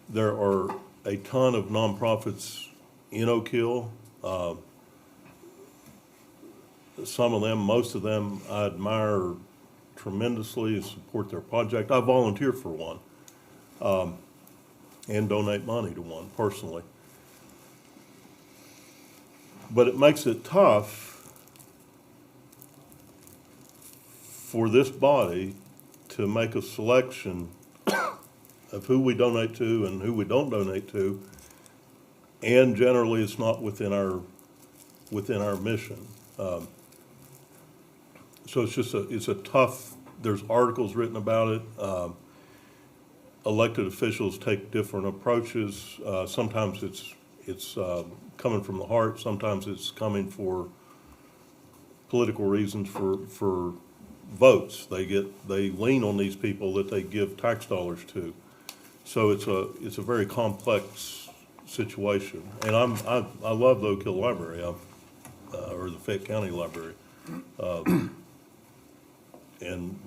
There are a ton of nonprofits in Oak Hill. Some of them, most of them, I admire tremendously and support their project. I volunteer for one, and donate money to one personally. But it makes it tough for this body to make a selection of who we donate to and who we don't donate to. And generally, it's not within our mission. So it's a tough, there's articles written about it. Elected officials take different approaches. Sometimes it's coming from the heart, sometimes it's coming for political reasons, for votes. They lean on these people that they give tax dollars to. So it's a very complex situation. And I love the Oak Hill Library, or the Fayette County Library, and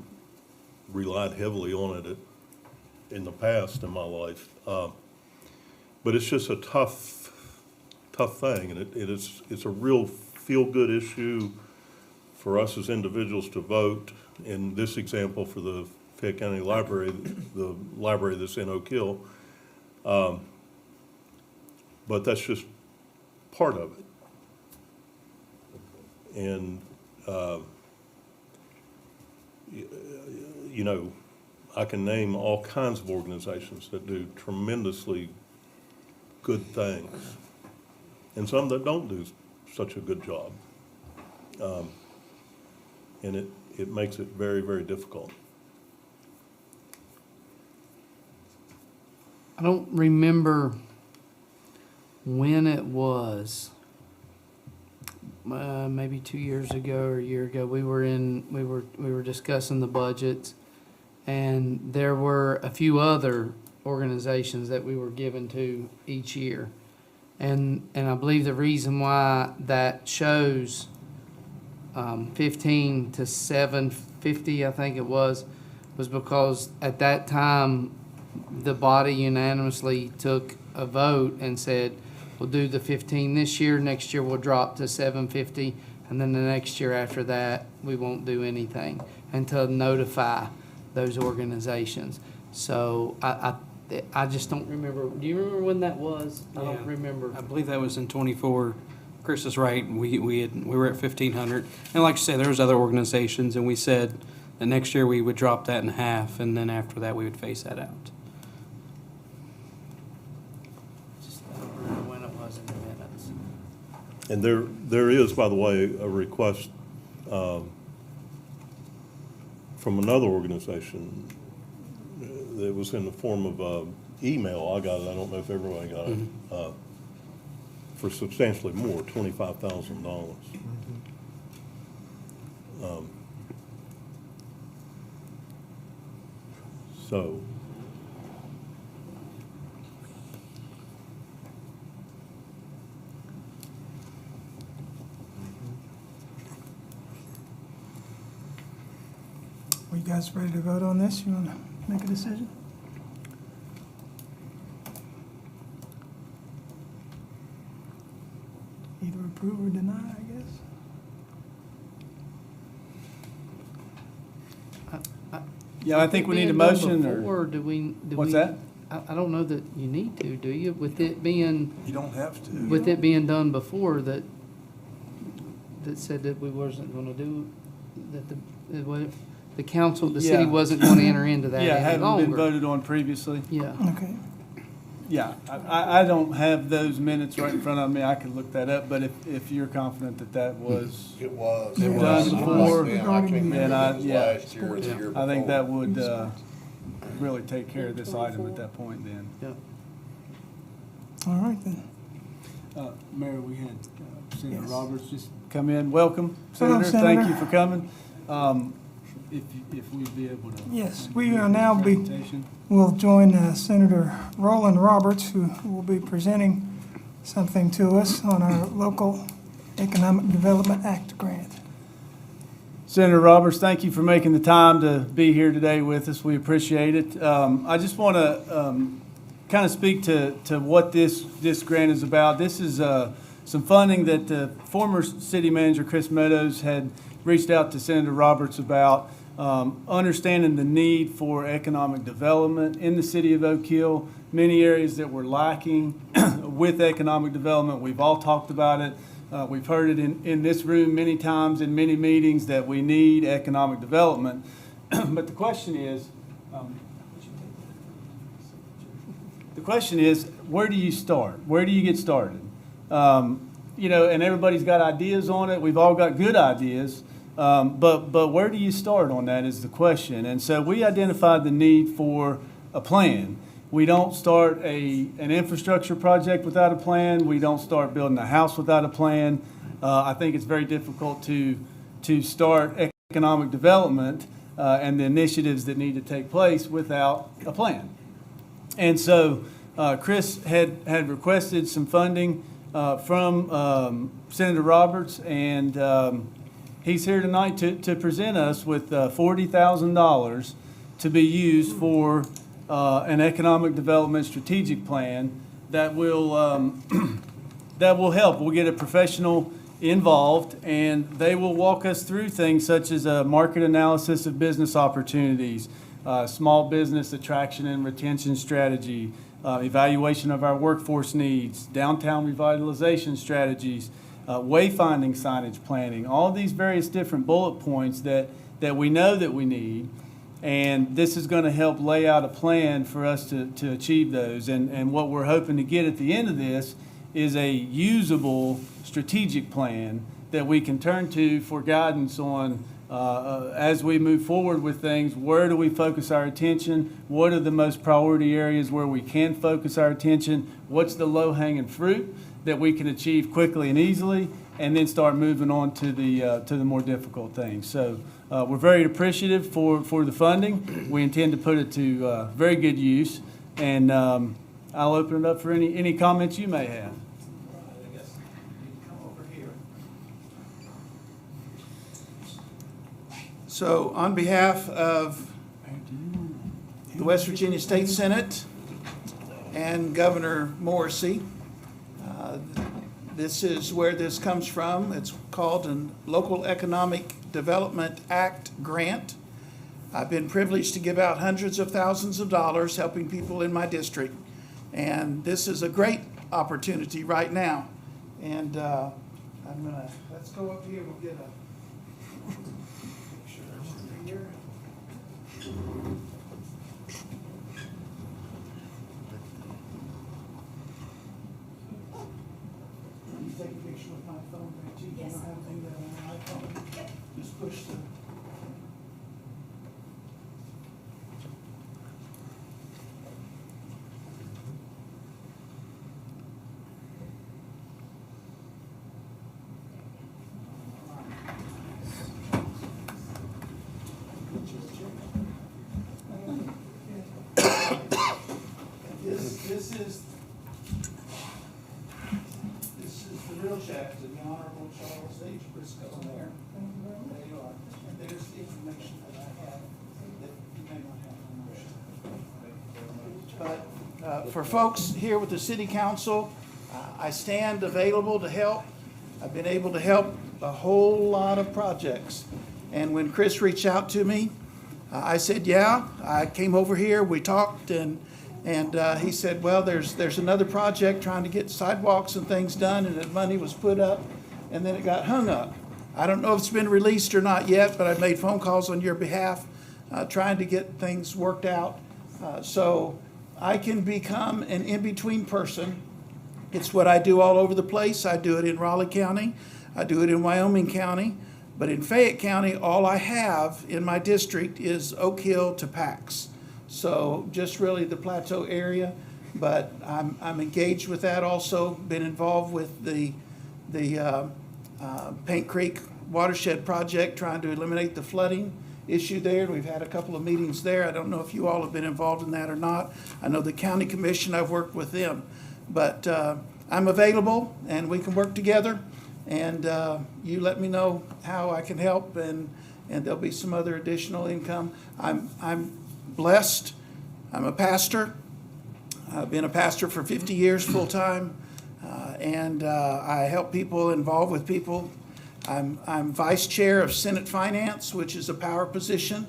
relied heavily on it in the past in my life. But it's just a tough thing, and it's a real feel-good issue for us as individuals to vote. In this example, for the Fayette County Library, the library that's in Oak Hill. But that's just part of it. And, you know, I can name all kinds of organizations that do tremendously good things, and some that don't do such a good job. And it makes it very, very difficult. I don't remember when it was. Maybe 2 years ago or a year ago, we were discussing the budgets, and there were a few other organizations that we were given to each year. And I believe the reason why that shows 15 to 750, I think it was because at that time, the body unanimously took a vote and said, we'll do the 15 this year, next year we'll drop to 750, and then the next year after that, we won't do anything, and to notify those organizations. So I just don't remember. Do you remember when that was? I don't remember. I believe that was in '24. Chris is right. We were at 1,500, and like you said, there was other organizations, and we said that next year we would drop that in half, and then after that we would phase that out. Just don't remember when it was in the minutes. And there is, by the way, a request from another organization that was in the form of email. I got it. I don't know if everybody got it. For substantially more, $25,000. So. Are you guys ready to vote on this? You want to make a decision? Either approve or deny, I guess. Yeah, I think we need a motion Or or, do we? what's that? I don't know that you need to, do you? With it being, You don't have to. with it being done before that said that we wasn't gonna do, that the council, the city Yeah. wasn't gonna enter into that Yeah, any haven't been longer. voted on previously. Yeah. Okay. Yeah, I don't have those minutes right in front of me. I could look that up, but if you're confident that that was It was. It It was was. before. I can't remember And if it was yeah. last year or the year before. I think that would really take care of this item at that point then. All right, then. Mayor, we had Senator Yes. Roberts just come in. Welcome, Hello, Senator. Thank Senator. you for coming. If we'd be able to. Yes, we are now Presentation. we'll join Senator Roland Roberts, who will be presenting something to us on our local Economic Development Act grant. Senator Roberts, thank you for making the time to be here today with us. We appreciate it. I just want to kind of speak to what this grant is about. This is some funding that the former city manager, Chris Meadows, had reached out to Senator Roberts about, understanding the need for economic development in the city of Oak Hill, many areas that we're lacking with economic development. We've all talked about it. We've heard it in this room many times in many meetings that we need economic development. But the question is, where do you start? Where do you get started? You know, and everybody's got ideas on it. We've all got good ideas. But where do you start on that is the question. And so we identified the need for a plan. We don't start an infrastructure project without a plan. We don't start building a house without a plan. I think it's very difficult to start economic development and the initiatives that need to take place without a plan. And so Chris had requested some funding from Senator Roberts, and he's here tonight to present us with $40,000 to be used for an economic development strategic plan that will help. We'll get a professional involved, and they will walk us through things such as a market analysis of business opportunities, small business attraction and retention strategy, evaluation of our workforce needs, downtown revitalization strategies, wayfinding signage planning, all these various different bullet points that we know that we need. And this is going to help lay out a plan for us to achieve those. And what we're hoping to get at the end of this is a usable strategic plan that we can turn to for guidance on as we move forward with things. Where do we focus our attention? What are the most priority areas where we can focus our attention? What's the low-hanging fruit that we can achieve quickly and easily, and then start moving on to the more difficult things. So we're very appreciative for the funding. We intend to put it to very good use, and I'll open it up for any comments you may have. So on behalf of the West Virginia State Senate and Governor Morrissey, this is where this comes from. It's called a Local Economic Development Act grant. I've been privileged to give out hundreds of thousands of dollars helping people in my district. And this is a great opportunity right now. And let's go up here, we'll get a picture here. You take a picture with my phone, right? You don't have to do that on my iPhone. Just push the. This is the real check to the Honorable Charles H. Briscoe there. There you are. And there's the information that I have that you may not have. But for folks here with the City Council, I stand available to help. I've been able to help a whole lot of projects. And when Chris reached out to me, I said, yeah. I came over here, we talked, and he said, well, there's another project trying to get sidewalks and things done, and the money was put up, and then it got hung up. I don't know if it's been released or not yet, but I've made phone calls on your behalf, trying to get things worked out. So I can become an in-between person. It's what I do all over the place. I do it in Raleigh County. I do it in Wyoming County. But in Fayette County, all I have in my district is Oak Hill to Pax. So just really the plateau area, but I'm engaged with that also. Been involved with the Paint Creek watershed project, trying to eliminate the flooding issue there. We've had a couple of meetings there. I don't know if you all have been involved in that or not. I know the county commission, I've worked with them. But I'm available, and we can work together. and you let me know how I can help, and there'll be some other additional income. I'm blessed. I'm a pastor. I've been a pastor for 50 years full-time, and I help people, involved with people. I'm vice chair of Senate Finance, which is a power position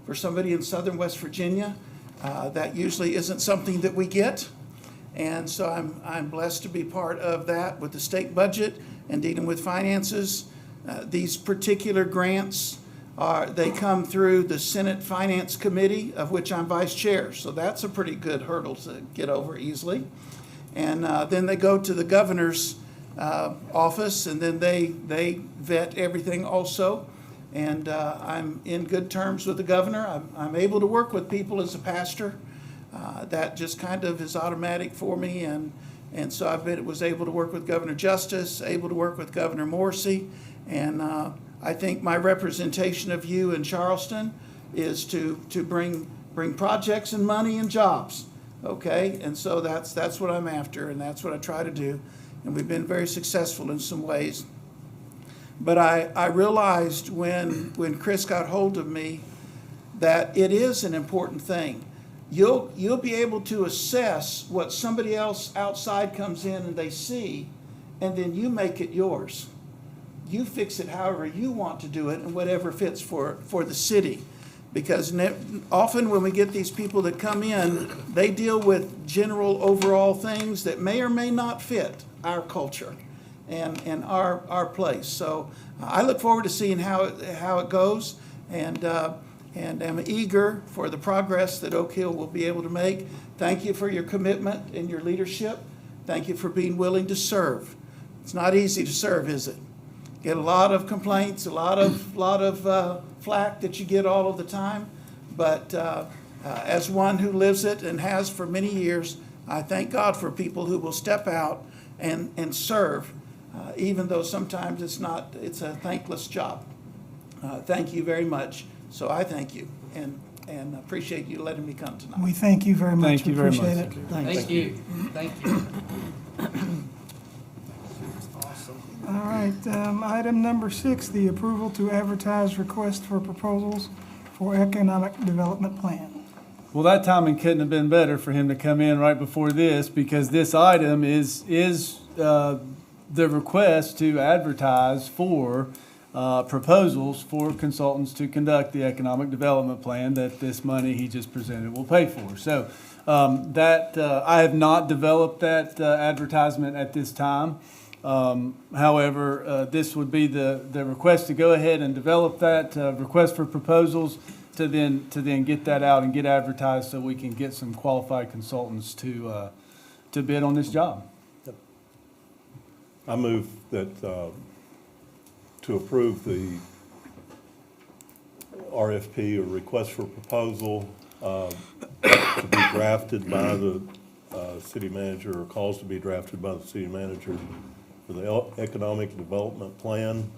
for somebody in southern West Virginia. That usually isn't something that we get. And so I'm blessed to be part of that with the state budget and dealing with finances. These particular grants they come through the Senate Finance Committee, of which I'm vice chair. So that's a pretty good hurdle to get over easily. And then they go to the governor's office, and then they vet everything also. And I'm in good terms with the governor. I'm able to work with people as a pastor. That just kind of is automatic for me. And so was able to work with Governor Justice, able to work with Governor Morrissey. And I think my representation of you in Charleston is to bring projects and money and jobs. Okay? And so that's what I'm after, and that's what I try to do. And we've been very successful in some ways. But I realized when Chris got hold of me that it is an important thing. You'll be able to assess what somebody else outside comes in and they see, and then you make it yours. You fix it however you want to do it and whatever fits for the city. Because often when we get these people that come in, they deal with general overall things that may or may not fit our culture and our place. So I look forward to seeing how it goes, and am eager for the progress that Oak Hill will be able to make. Thank you for your commitment and your leadership. Thank you for being willing to serve. It's not easy to serve, is it? Get a lot of complaints, a lot of flack that you get all of the time. But as one who lives it and has for many years, I thank God for people who will step out and serve, even though sometimes it's a thankless job. Thank you very much. So I thank you and appreciate you letting me come tonight. We thank you very much. Thank you very Appreciate much. it. Thank you. Thank you. All right, item number 6, the approval to advertise request for proposals for economic development plan. Well, that timing couldn't have been better for him to come in right before this, because this item is the request to advertise for proposals for consultants to conduct the economic development plan that this money he just presented will pay for. So I have not developed that advertisement at this time. However, this would be the request to go ahead and develop that request for proposals to then get that out and get advertised so we can get some qualified consultants to bid on this job. I move that, to approve the RFP, or request for proposal, to be drafted by the city manager, or calls to be drafted by the city manager for the economic development plan.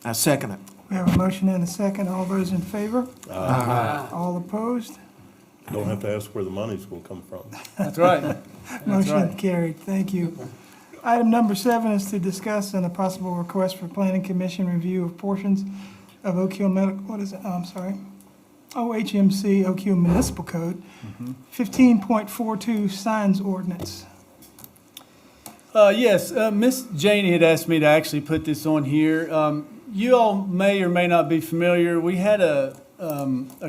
I second it. We have a motion and a second. All those in favor? All opposed? Don't have to ask where the money's gonna come from. That's right. Motion right. carried. Thank you. Item number 7 is to discuss and a possible request for planning commission review of portions of Oak Hill OHMC Oak Hill Municipal Code, 15.42 signs ordinance. Yes, Miss Janey had asked me to actually put this on here. You all may or may not be familiar. We had a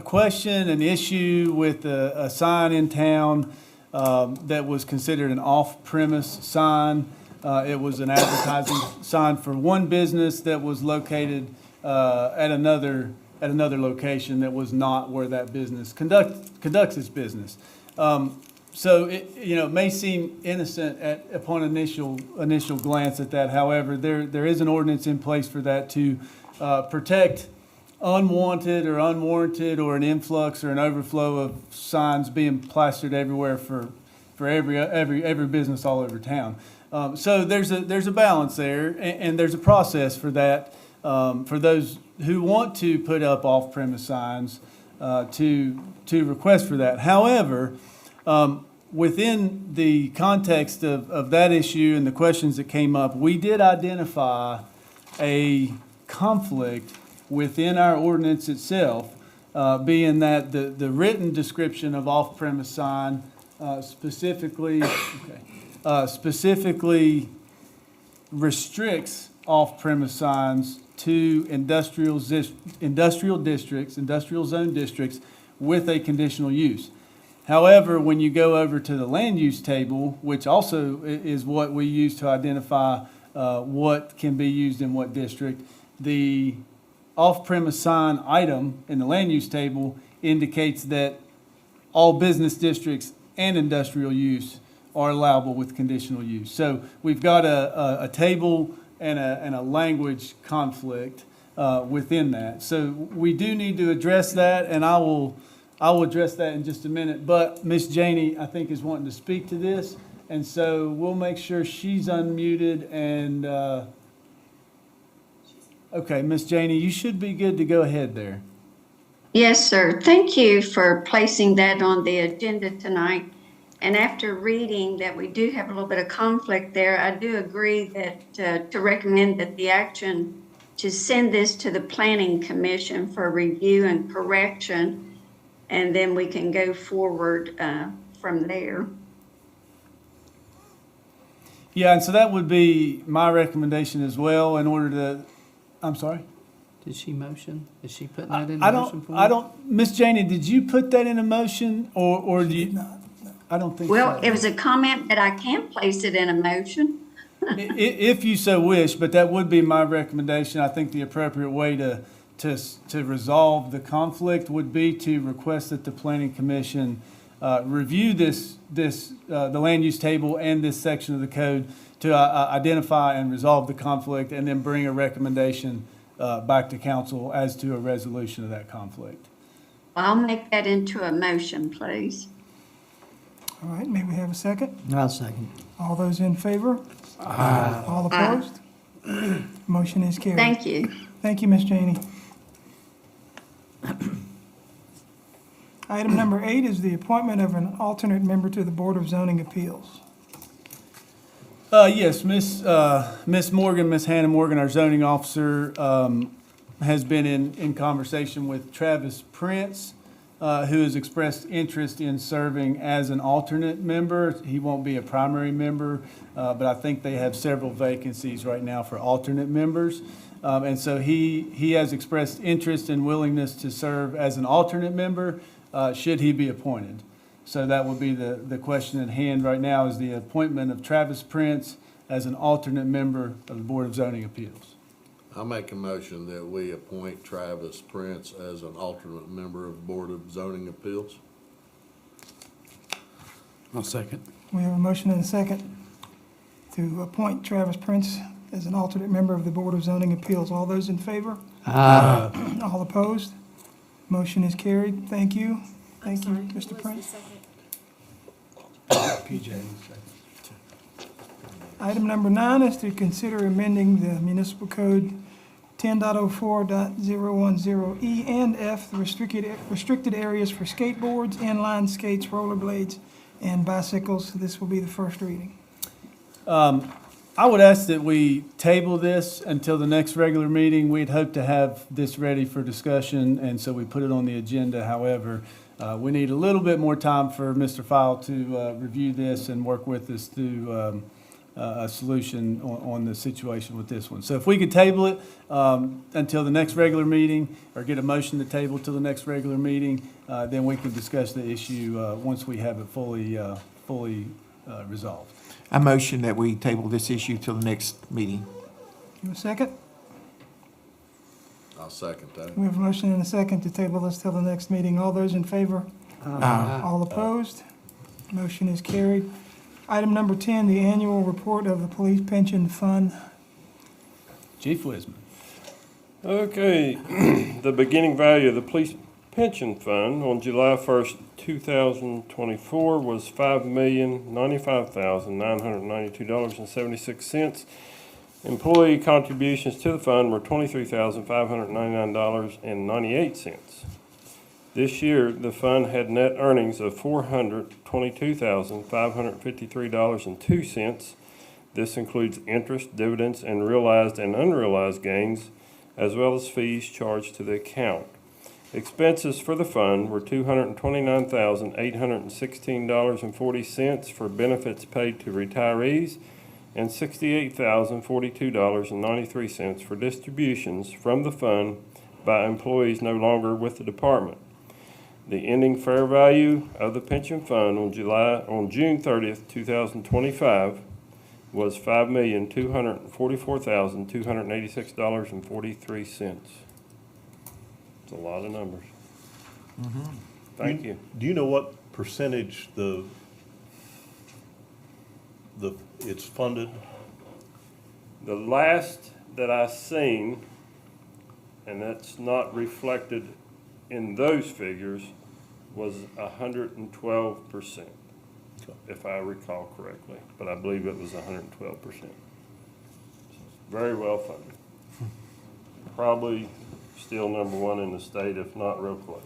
question, an issue with a sign in town that was considered an off-premise sign. It was an advertising sign for one business that was located at another location that was not where that business conducts its business. So it may seem innocent upon initial glance at that. However, there is an ordinance in place for that to protect unwanted or unwarranted, or an influx or an overflow of signs being plastered everywhere for every business all over town. So there's a balance there, and there's a process for that, for those who want to put up off-premise signs to request for that. However, within the context of that issue and the questions that came up, we did identify a conflict within our ordinance itself, being that the written description of off-premise sign specifically restricts off-premise signs to industrial districts, industrial zone districts with a conditional use. However, when you go over to the land use table, which also is what we use to identify what can be used in what district, the off-premise sign item in the land use table indicates that all business districts and industrial use are allowable with conditional use. So we've got a table and a language conflict within that. So we do need to address that, and I will address that in just a minute. But Ms. Janey, I think, is wanting to speak to this, and so we'll make sure she's unmuted and, okay, Ms. Janey, you should be good to go ahead there. Yes, sir. Thank you for placing that on the agenda tonight. And after reading that we do have a little bit of conflict there, I do agree that to recommend that the action to send this to the Planning Commission for review and correction, and then we can go forward from there. Yeah, and so that would be my recommendation as well in order to, I'm sorry? Did she motion? Is she putting that in I motion for don't, Ms. Janey, did you put that in a motion or do you? I don't think so. Well, it was a comment that I can't place it in a motion. If you so wish, but that would be my recommendation. I think the appropriate way to resolve the conflict would be to request that the Planning Commission review the land use table and this section of the code to identify and resolve the conflict, and then bring a recommendation back to council as to a resolution of that conflict. I'll make that into a motion, please. All right, may we have a second? I'll second. All those in favor? Aye. All opposed? Motion is carried. Thank you. Thank you, Ms. Janey. Item number 8 is the appointment of an alternate member to the Board of Zoning Appeals. Yes, Miss Morgan, Miss Hannah Morgan, our zoning officer, has been in conversation with Travis Prince, who has expressed interest in serving as an alternate member. He won't be a primary member, but I think they have several vacancies right now for alternate members. And so he has expressed interest and willingness to serve as an alternate member, should he be appointed. So that would be the question at hand right now, is the appointment of Travis Prince as an alternate member of the Board of Zoning Appeals. I make a motion that we appoint Travis Prince as an alternate member of the Board of Zoning Appeals. I'll second. We have a motion and a second to appoint Travis Prince as an alternate member of the Board of Zoning Appeals. All those in favor? Aye. All opposed? Motion is carried. Thank you. Thank you, Mr. Prince. Item number 9 is to consider amending the municipal code 10.04.010E and F, the restricted areas for skateboards, inline skates, rollerblades, and bicycles. This will be the first reading. I would ask that we table this until the next regular meeting. We'd hoped to have this ready for discussion, and so we put it on the agenda. However, we need a little bit more time for Mr. File to review this and work with us through a solution on the situation with this one. So if we could table it until the next regular meeting, or get a motion to table till the next regular meeting, then we can discuss the issue once we have it fully resolved. I motion that we table this issue till the next meeting. You have a second? I'll second that. We have a motion and a second to table this till the next meeting. All those in favor? All opposed? Motion is carried. Item number 10, the annual report of the Police Pension Fund. Chief Wisman. Okay, the beginning value of the Police Pension Fund on July 1st, 2024 was $5,095,992.76. Employee contributions to the fund were $23,599.98. This year, the fund had net earnings of $422,553.02. This includes interest, dividends, and realized and unrealized gains, as well as fees charged to the account. Expenses for the fund were $229,816.40 for benefits paid to retirees and $68,042.93 for distributions from the fund by employees no longer with the department. The ending fair value of the pension fund on June 30th, 2025 was $5,244,286.43. It's a lot of numbers. Thank you. Do you know what percentage it's funded? The last that I seen, and that's not reflected in those figures, was 112%, if I recall correctly, but I believe it was 112%. Very well funded. Probably still number one in the state, if not real close.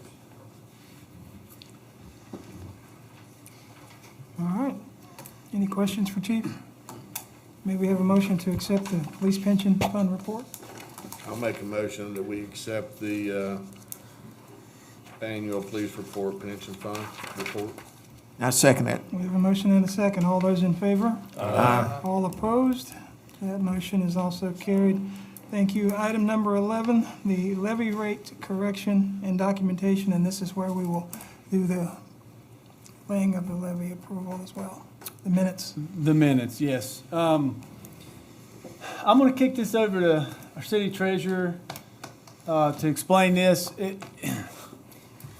All right. Any questions for Chief? May we have a motion to accept the police pension fund report? I'll make a motion that we accept the annual police report, pension fund report. I second that. We have a motion and a second. All those in favor? Aye. All opposed? That motion is also carried. Thank you. Item number 11, the levy rate correction and documentation, and this is where we will do the laying of the levy approval as well. The minutes. The minutes, yes. I'm going to kick this over to our city treasurer to explain this.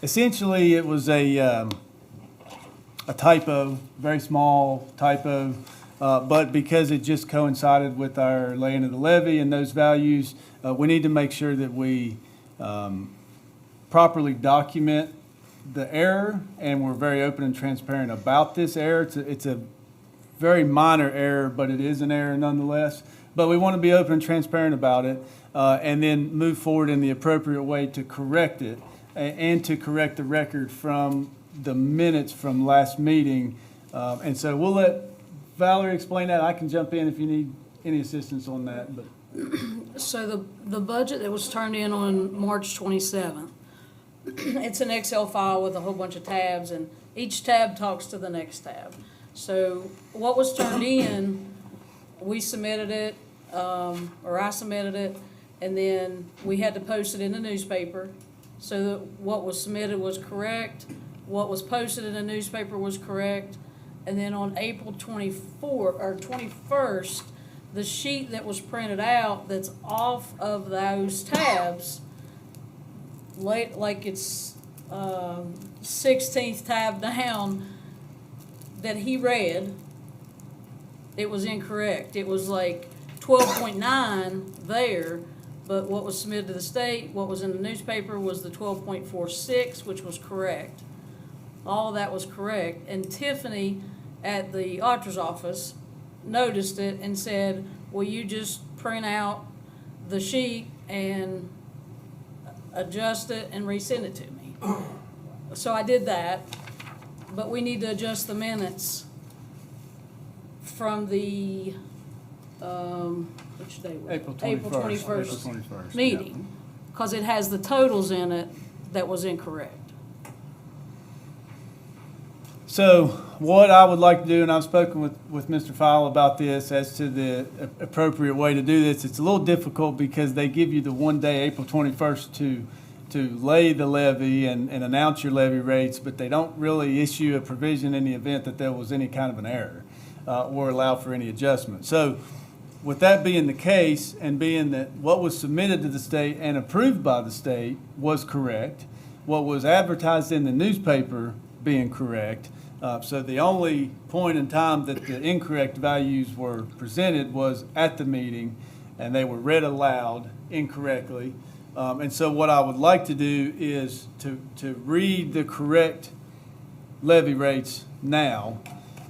Essentially, it was a typo, very small typo, but because it just coincided with our laying of the levy and those values, we need to make sure that we properly document the error, and we're very open and transparent about this error. It's a very minor error, but it is an error nonetheless. But we want to be open and transparent about it, and then move forward in the appropriate way to correct it, and to correct the record from the minutes from last meeting. And so we'll let Valerie explain that. I can jump in if you need any assistance on that. But So the budget that was turned in on March 27th, it's an Excel file with a whole bunch of tabs, and each tab talks to the next tab. So what was turned in, we submitted it, or I submitted it, and then we had to post it in the newspaper. So that what was submitted was correct, what was posted in the newspaper was correct, and then on April 21st, the sheet that was printed out that's off of those tabs, like it's 16th tab down, that he read, it was incorrect. It was like 12.9 there, but what was submitted to the state, what was in the newspaper was the 12.46, which was correct. All of that was correct. And Tiffany at the auditor's office noticed it and said, will you just print out the sheet and adjust it and resend it to me? So I did that, but we need to adjust the minutes from the, which day was it? April 21st. April 21st April 21st, meeting, because it has the totals in it that was incorrect. so what I would like to do, and I've spoken with Mr. Fowle about this as to the appropriate way to do this. It's a little difficult because they give you the one day, April 21st, to lay the levy and announce your levy rates, but they don't really issue a provision in the event that there was any kind of an error or allow for any adjustment. So with that being the case, and being that what was submitted to the state and approved by the state was correct, what was advertised in the newspaper being correct, so the only point in time that the incorrect values were presented was at the meeting, and they were read aloud incorrectly. And so what I would like to do is to read the correct levy rates now.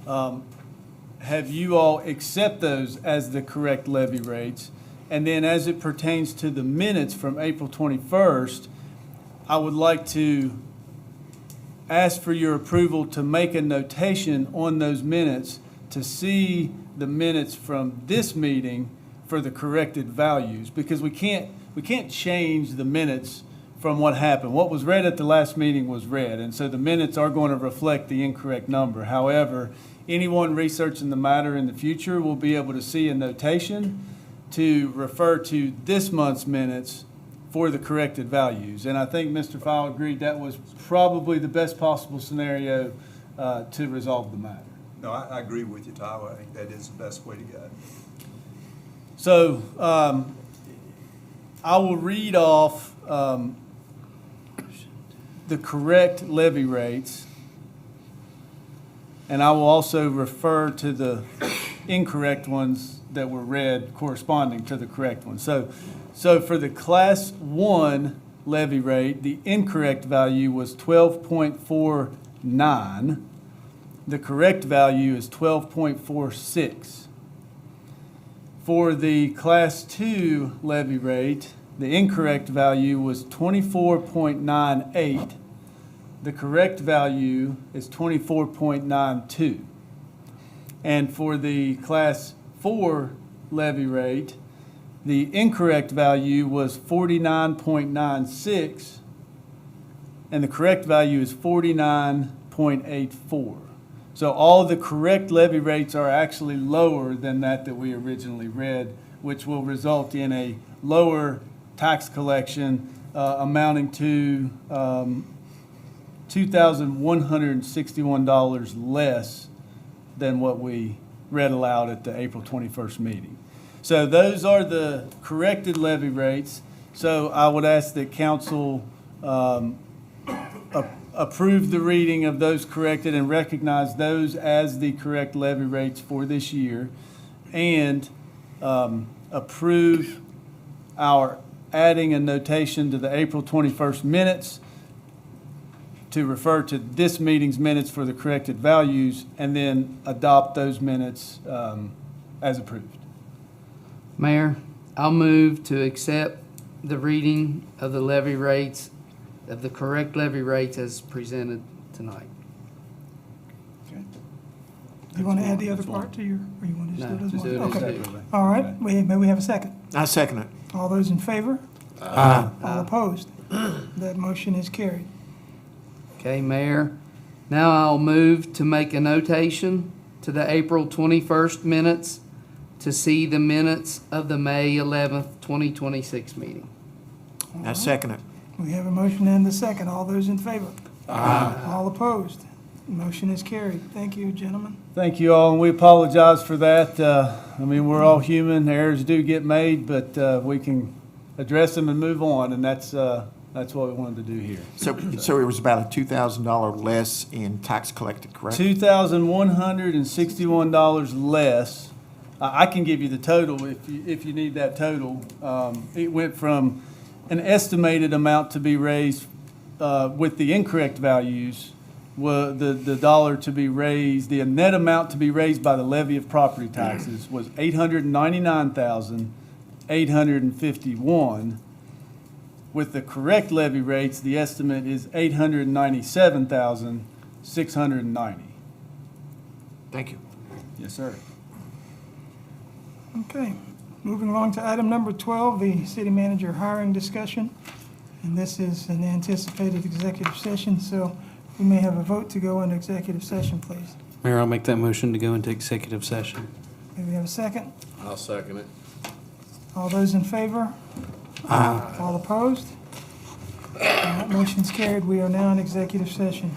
Have you all accept those as the correct levy rates? And then as it pertains to the minutes from April 21st, I would like to ask for your approval to make a notation on those minutes to see the minutes from this meeting for the corrected values, because we can't change the minutes from what happened. What was read at the last meeting was read, and so the minutes are going to reflect the incorrect number. However, anyone researching the matter in the future will be able to see a notation to refer to this month's minutes for the corrected values. And I think Mr. Fowle agreed that was probably the best possible scenario to resolve the matter. No, I agree with you, Tyler. I think that is the best way to go. So I will read off the correct levy rates, and I will also refer to the incorrect ones that were read corresponding to the correct ones. So for the Class 1 levy rate, the incorrect value was 12.49. The correct value is 12.46. For the Class 2 levy rate, the incorrect value was 24.98. The correct value is 24.92. And for the Class 4 levy rate, the incorrect value was 49.96, and the correct value is 49.84. So all the correct levy rates are actually lower than that we originally read, which will result in a lower tax collection amounting to $2,161 less than what we read aloud at the April 21st meeting. So those are the corrected levy rates. So I would ask that council approve the reading of those corrected and recognize those as the correct levy rates for this year, and approve our adding a notation to the April 21st minutes to refer to this meeting's minutes for the corrected values, and then adopt those minutes as approved. Mayor, I'll move to accept the reading of the levy rates, of the correct levy rates as presented tonight. Do you want to add the other part to your, or you want to just do it as just one? do it as Okay. two. All right, may we have a second? I second it. All those in favor? All opposed? That motion is carried. Okay, Mayor, now I'll move to make a notation to the April 21st minutes to see the minutes of the May 11th, 2026 meeting. I second it. We have a motion and a second. All those in favor? All opposed? Motion is carried. Thank you, gentlemen. Thank you all, and we apologize for that. I mean, we're all human, errors do get made, but we can address them and move on, and that's what we wanted to do here. So it was about a $2,000 less in tax collected, correct? $2,161 less. I can give you the total if you need that total. It went from an estimated amount to be raised with the incorrect values, the dollar to be raised, the net amount to be raised by the levy of property taxes was $899,851. With the correct levy rates, the estimate is $897,690. Thank you. Yes, sir. Okay, moving along to item number 12, the city manager hiring discussion. And this is an anticipated executive session, so we may have a vote to go into executive session, please. Mayor, I'll make that motion to go into executive session. May we have a second? I'll second it. All those in favor? All opposed? That motion's carried. We are now in executive session.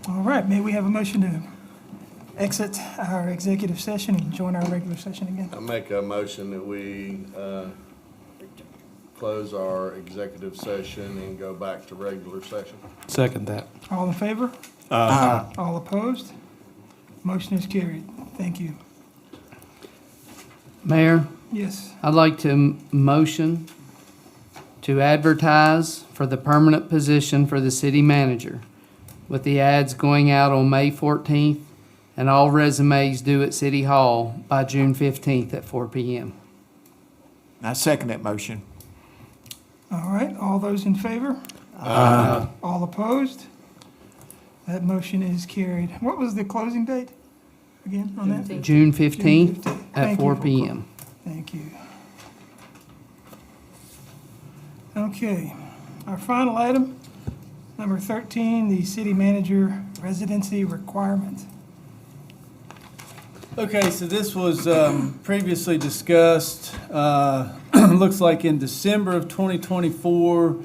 All right, may we have a motion to exit our executive session and join our regular session again? I make a motion that we close our executive session and go back to regular session. Second that. All in favor? All opposed? Motion is carried. Thank you. Mayor, Yes. I'd like to motion to advertise for the permanent position for the city manager, with the ads going out on May 14th and all resumes due at City Hall by June 15th at 4 p.m. I second that motion. All right, all those in favor? All opposed? That motion is carried. What was the closing date again on that? June 15th Thank at you 4 for- p.m. Thank you. Okay, our final item, number 13, the city manager residency requirement. Okay, so this was previously discussed. Looks like in December of 2024,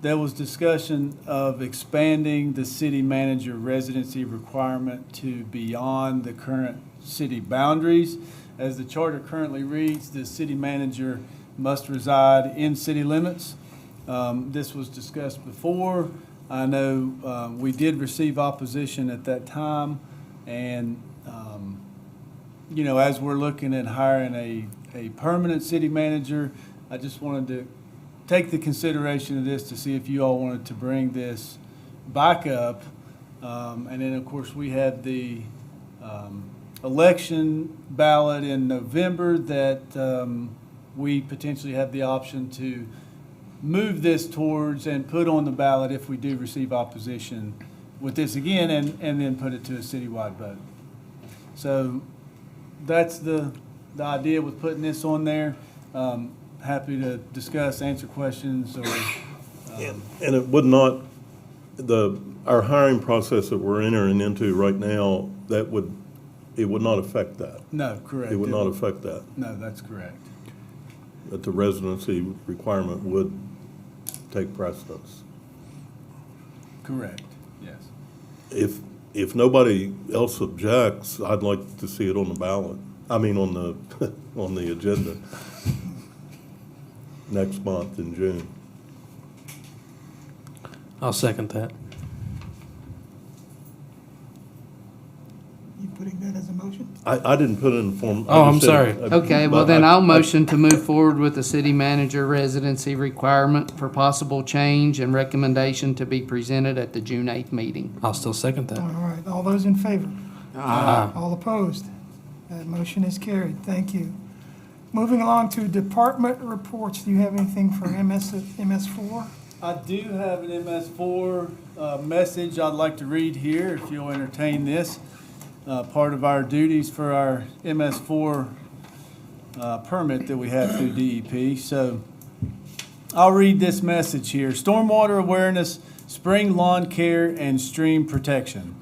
there was discussion of expanding the city manager residency requirement to beyond the current city boundaries. As the charter currently reads, the city manager must reside in city limits. This was discussed before. I know we did receive opposition at that time, and you know, as we're looking at hiring a permanent city manager, I just wanted to take the consideration of this to see if you all wanted to bring this back up. And then, of course, we had the election ballot in November that we potentially have the option to move this towards and put on the ballot if we do receive opposition with this again, and then put it to a citywide vote. So that's the idea with putting this on there. Happy to discuss, answer questions, or And it would not, our hiring process that we're entering into right now, it would not affect that. no, correct. It would not affect that. No, that's correct. That the residency requirement would take precedence. Correct, yes. If nobody else objects, I'd like to see it on the ballot. I mean, on the, on the agenda next month in June. I'll second that. You putting that as a motion? I didn't put it in form. I Oh, I'm just said- sorry. Okay, well but then I- I'll motion to move forward with the city manager residency requirement for possible change and recommendation to be presented at the June 8th meeting. I'll still second that. All right, all those in favor? All opposed? That motion is carried. Thank you. Moving along to department reports. Do you have anything for MS4? I do have an MS4 message I'd like to read here, if you'll entertain this. Part of our duties for our MS4 permit that we have through DEP. So I'll read this message here. Stormwater awareness, spring lawn care, and stream protection.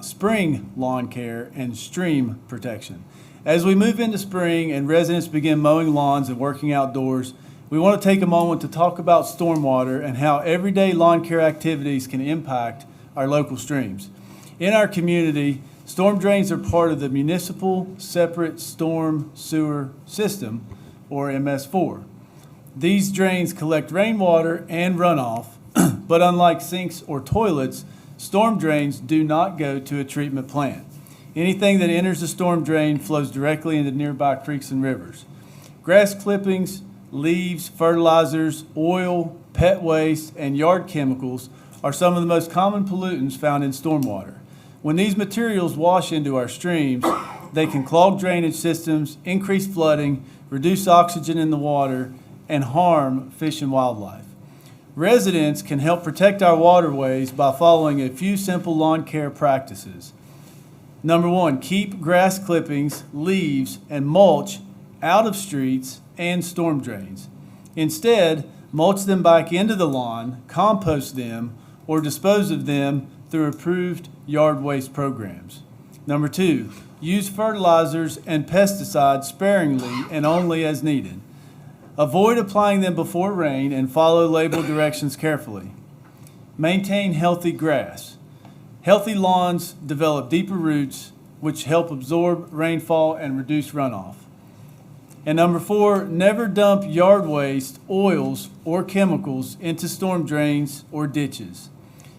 Spring lawn care and stream protection. As we move into spring and residents begin mowing lawns and working outdoors, we want to take a moment to talk about stormwater and how everyday lawn care activities can impact our local streams. In our community, storm drains are part of the municipal separate storm sewer system, or MS4. These drains collect rainwater and runoff, but unlike sinks or toilets, storm drains do not go to a treatment plant. Anything that enters the storm drain flows directly into nearby creeks and rivers. Grass clippings, leaves, fertilizers, oil, pet waste, and yard chemicals are some of the most common pollutants found in stormwater. When these materials wash into our streams, they can clog drainage systems, increase flooding, reduce oxygen in the water, and harm fish and wildlife. Residents can help protect our waterways by following a few simple lawn care practices. Number one, keep grass clippings, leaves, and mulch out of streets and storm drains. Instead, mulch them back into the lawn, compost them, or dispose of them through approved yard waste programs. Number two, use fertilizers and pesticides sparingly and only as needed. Avoid applying them before rain and follow label directions carefully. Maintain healthy grass. Healthy lawns develop deeper roots, which help absorb rainfall and reduce runoff. And number 4, never dump yard waste, oils, or chemicals into storm drains or ditches.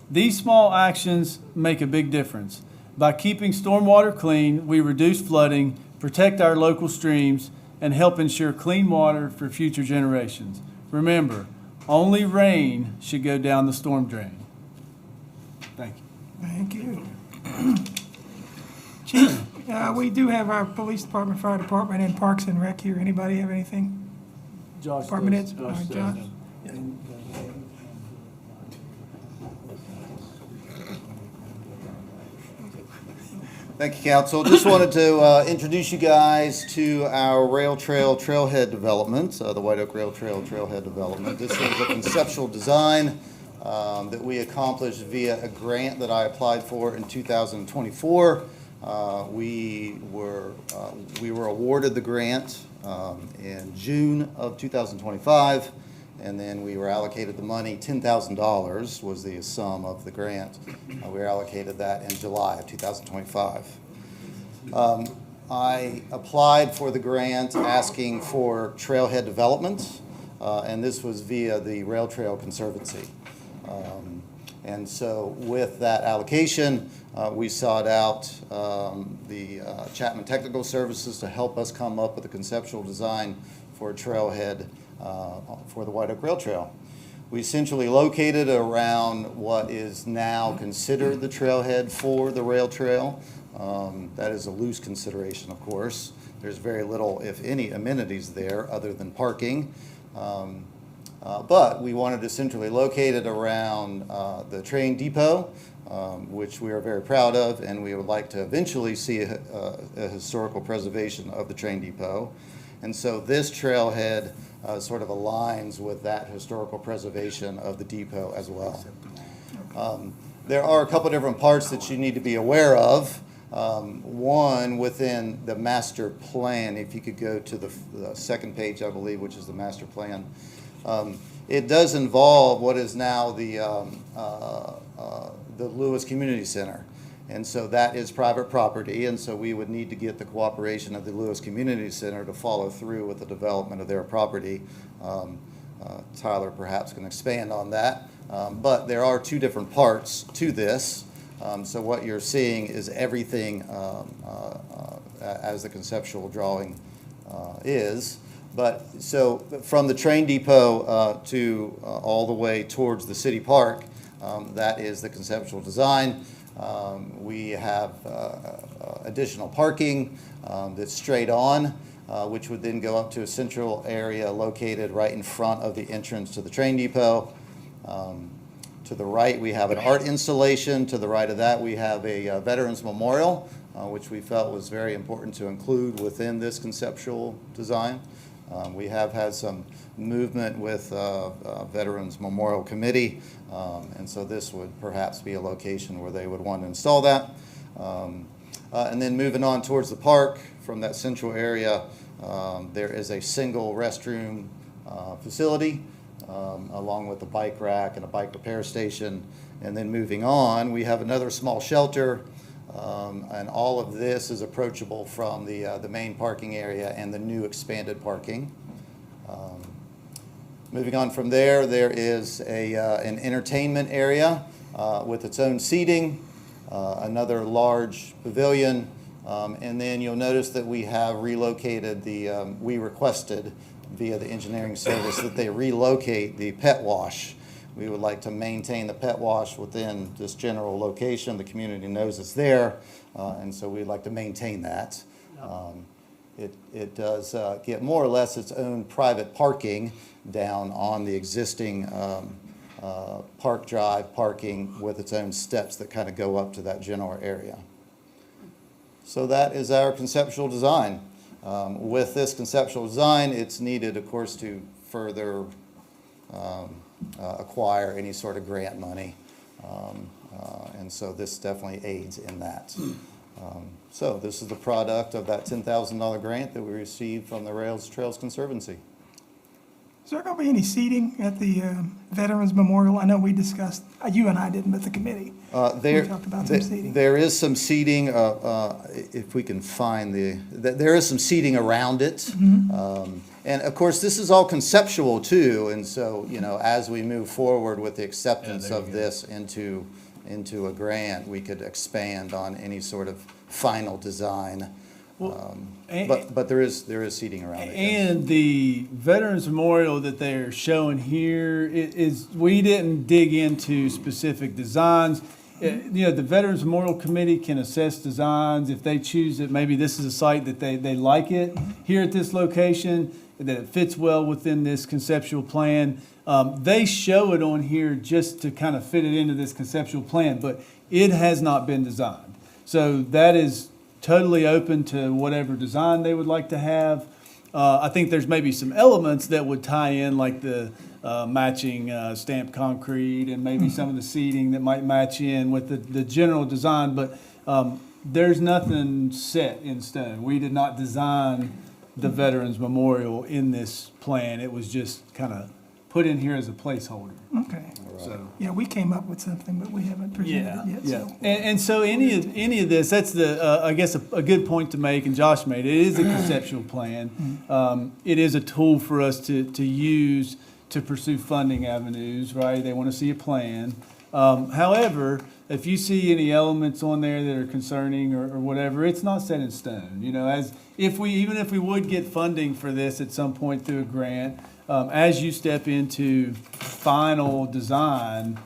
These small actions make a big difference. By keeping stormwater clean, we reduce flooding, protect our local streams, and help ensure clean water for future generations. Remember, only rain should go down the storm drain. Thank you. Thank you. Chief, we do have our police department, fire department, and Parks and Rec here. Anybody have anything? Josh Department does. heads? All right, Josh. Thank you, Council. Just wanted to introduce you guys to our rail trail trailhead development, the White Oak Rail Trail trailhead development. This is a conceptual design that we accomplished via a grant that I applied for in 2024. We were awarded the grant in June of 2025, and then we were allocated the money. $10,000 was the sum of the grant. We were allocated that in July of 2025. I applied for the grant asking for trailhead development, and this was via the Rail Trail Conservancy. And so with that allocation, we sought out the Chapman Technical Services to help us come up with a conceptual design for a trailhead for the White Oak Rail Trail. We essentially located around what is now considered the trailhead for the rail trail. That is a loose consideration, of course. There's very little, if any, amenities there other than parking. But we wanted to centrally locate it around the train depot, which we are very proud of, and we would like to eventually see a historical preservation of the train depot. And so this trailhead sort of aligns with that historical preservation of the depot as well. There are a couple different parts that you need to be aware of. One, within the master plan, if you could go to the second page, I believe, which is the master plan. It does involve what is now the Lewis Community Center. And so that is private property, and so we would need to get the cooperation of the Lewis Community Center to follow through with the development of their property. Tyler perhaps can expand on that. But there are two different parts to this. So what you're seeing is everything as the conceptual drawing is. But so from the train depot to all the way towards the city park, that is the conceptual design. We have additional parking that's straight on, which would then go up to a central area located right in front of the entrance to the train depot. To the right, we have an art installation. To the right of that, we have a Veterans Memorial, which we felt was very important to include within this conceptual design. We have had some movement with Veterans Memorial Committee, and so this would perhaps be a location where they would want to install that. And then moving on towards the park, from that central area, there is a single restroom facility, along with a bike rack and a bike repair station. And then moving on, we have another small shelter, and all of this is approachable from the main parking area and the new expanded parking. Moving on from there, there is an entertainment area with its own seating, another large pavilion, and then you'll notice that we have relocated we requested via the engineering service that they relocate the pet wash. We would like to maintain the pet wash within this general location. The community knows it's there, and so we'd like to maintain that. It does get more or less its own private parking down on the existing Park Drive parking with its own steps that kind of go up to that general area. So that is our conceptual design. With this conceptual design, it's needed, of course, to further acquire any sort of grant money. And so this definitely aids in that. So this is the product of that $10,000 grant that we received from the Rails Trails Conservancy. Is there going to be any seating at the Veterans Memorial? I know we discussed, you and I didn't, but the committee. There, We talked about some seating. there is some seating, if we can find there is some seating around it. And of course, this is all conceptual too, and so, you know, as we move forward with the acceptance of this into a grant, we could expand on any sort of final design. But there is seating around it. Yes. And the Veterans Memorial that they're showing here we didn't dig into specific designs. You know, the Veterans Memorial Committee can assess designs if they choose that maybe this is a site that they like it here at this location, that it fits well within this conceptual plan. They show it on here just to kind of fit it into this conceptual plan, but it has not been designed. So that is totally open to whatever design they would like to have. I think there's maybe some elements that would tie in, like the matching stamped concrete and maybe some of the seating that might match in with the general design, but there's nothing set in stone. We did not design the Veterans Memorial in this plan. It was just kind of put in here as a placeholder. Okay. So. Yeah, we came up with something, but we haven't presented it yet. Yeah, So. and so any of this, that's I guess a good point to make, and Josh made it. It is a conceptual plan. It is a tool for us to use to pursue funding avenues, right? They want to see a plan. However, if you see any elements on there that are concerning or whatever, it's not set in stone. You know, even if we would get funding for this at some point through a grant, as you step into final design,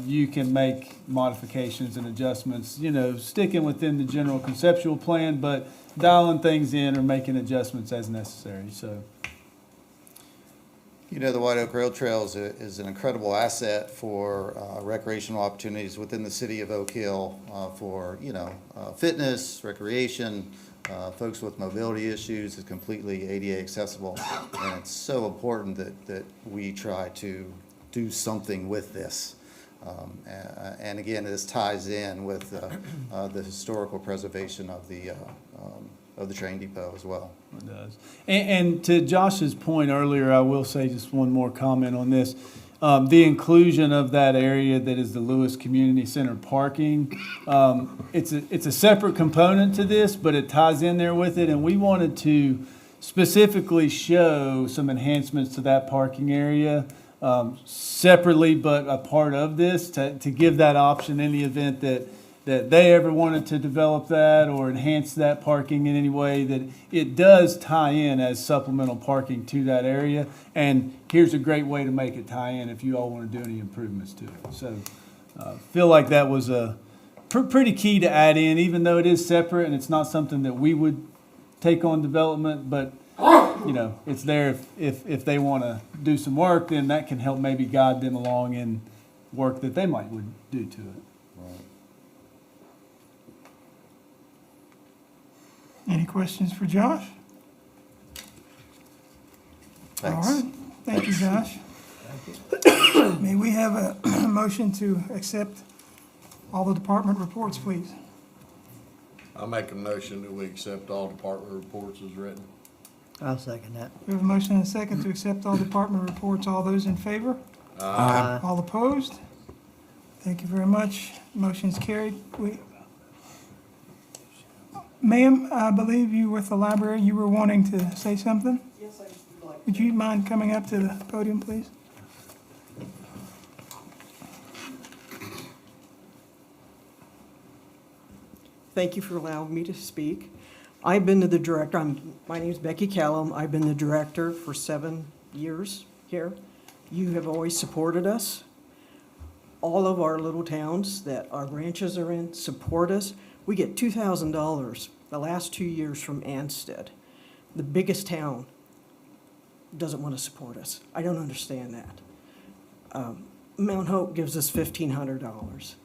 you can make modifications and adjustments, you know, sticking within the general conceptual plan, but dialing things in or making adjustments as necessary, so. You know, the White Oak Rail Trail is an incredible asset for recreational opportunities within the city of Oak Hill for, you know, fitness, recreation, folks with mobility issues. Is completely ADA accessible, and it's so important that we try to do something with this. And again, this ties in with the historical preservation of the train depot as well. It does. And to Josh's point earlier, I will say just one more comment on this. The inclusion of that area that is the Lewis Community Center parking, it's a separate component to this, but it ties in there with it, and we wanted to specifically show some enhancements to that parking area separately, but a part of this to give that option in the event that they ever wanted to develop that or enhance that parking in any way, that it does tie in as supplemental parking to that area. And here's a great way to make it tie in if you all want to do any improvements to it. So feel like that was a pretty key to add in, even though it is separate and it's not something that we would take on development, but you know, it's there if they want to do some work, then that can help maybe guide them along in work that they would do to it. Any questions for Josh? Thanks. All right, thank you, Josh. May we have a motion to accept all the department reports, please? I'll make a motion that we accept all department reports as written. I'll second that. We have a motion and a second to accept all department reports. All those in favor? Aye. All opposed? Thank you very much. Motion's carried. Ma'am, I believe you were with the library. You were wanting to say something? Yes, I would like. Would you mind coming up to the podium, please? Thank you for allowing me to speak. I've been the director, my name is Becky Callum. I've been the director for 7 years here. You have always supported us. All of our little towns that our branches are in support us. We get $2,000 the last 2 years from Ansted. The biggest town doesn't want to support us. I don't understand that. Mount Hope gives us $1,500.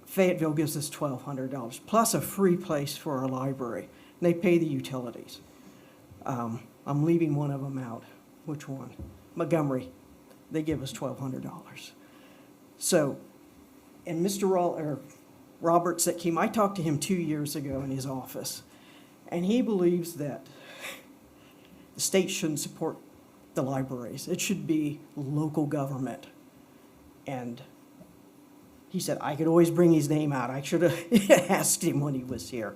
Fayetteville gives us $1,200, plus a free place for our library. And they pay the utilities. I'm leaving one of them out. Which one? Montgomery. They give us $1,200. So, and Mr. Roberts that came, I talked to him 2 years ago in his office, and he believes that the state shouldn't support the libraries. It should be local government. And he said I could always bring his name out. I should have asked him when he was here,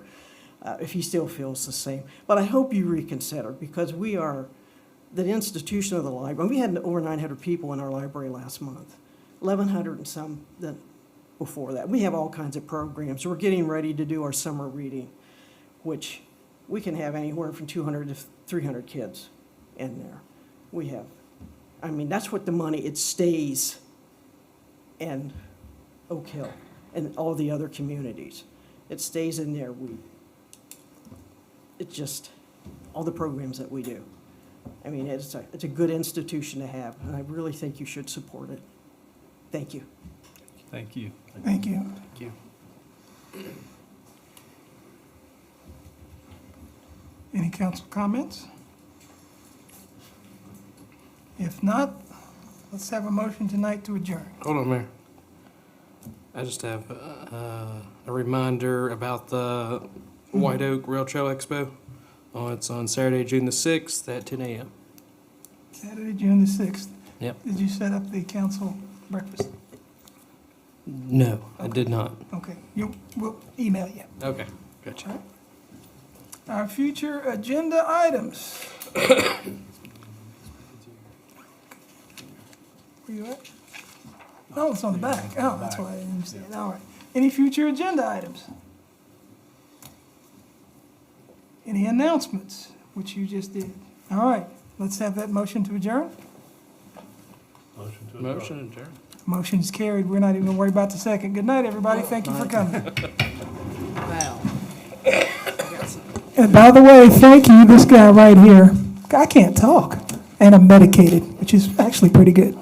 if he still feels the same. But I hope you reconsider, because we are the institution of the library. We had over 900 people in our library last month, 1,100 and some before that. We have all kinds of programs. We're getting ready to do our summer reading, which we can have anywhere from 200 to 300 kids in there. We have, I mean, that's what the money, it stays in Oak Hill and all the other communities. It stays in there. It's just all the programs that we do. I mean, it's a good institution to have, and I really think you should support it. Thank you. Thank you. Thank you. Thank you. Any council comments? If not, let's have a motion tonight to adjourn. Hold on, Mayor. I just have a reminder about the White Oak Rail Trail Expo. It's on Saturday, June the 6th at 10 a.m. Saturday, June the 6th. Yep. Did you set up the council breakfast? No, I did not. Okay, we'll email you. Okay, gotcha. Our future agenda items. Where you at? Oh, it's on the back. Oh, that's why I didn't see it. All right. Any future agenda items? Any announcements, which you just did? All right, let's have that motion to adjourn. Motion to adjourn. Motion adjourned. Motion's carried. We're not even gonna worry about the second. Good night, everybody. Thank you for coming. Wow. And by the way, thank you, this guy right here. I can't talk, and I'm medicated, which is actually pretty good.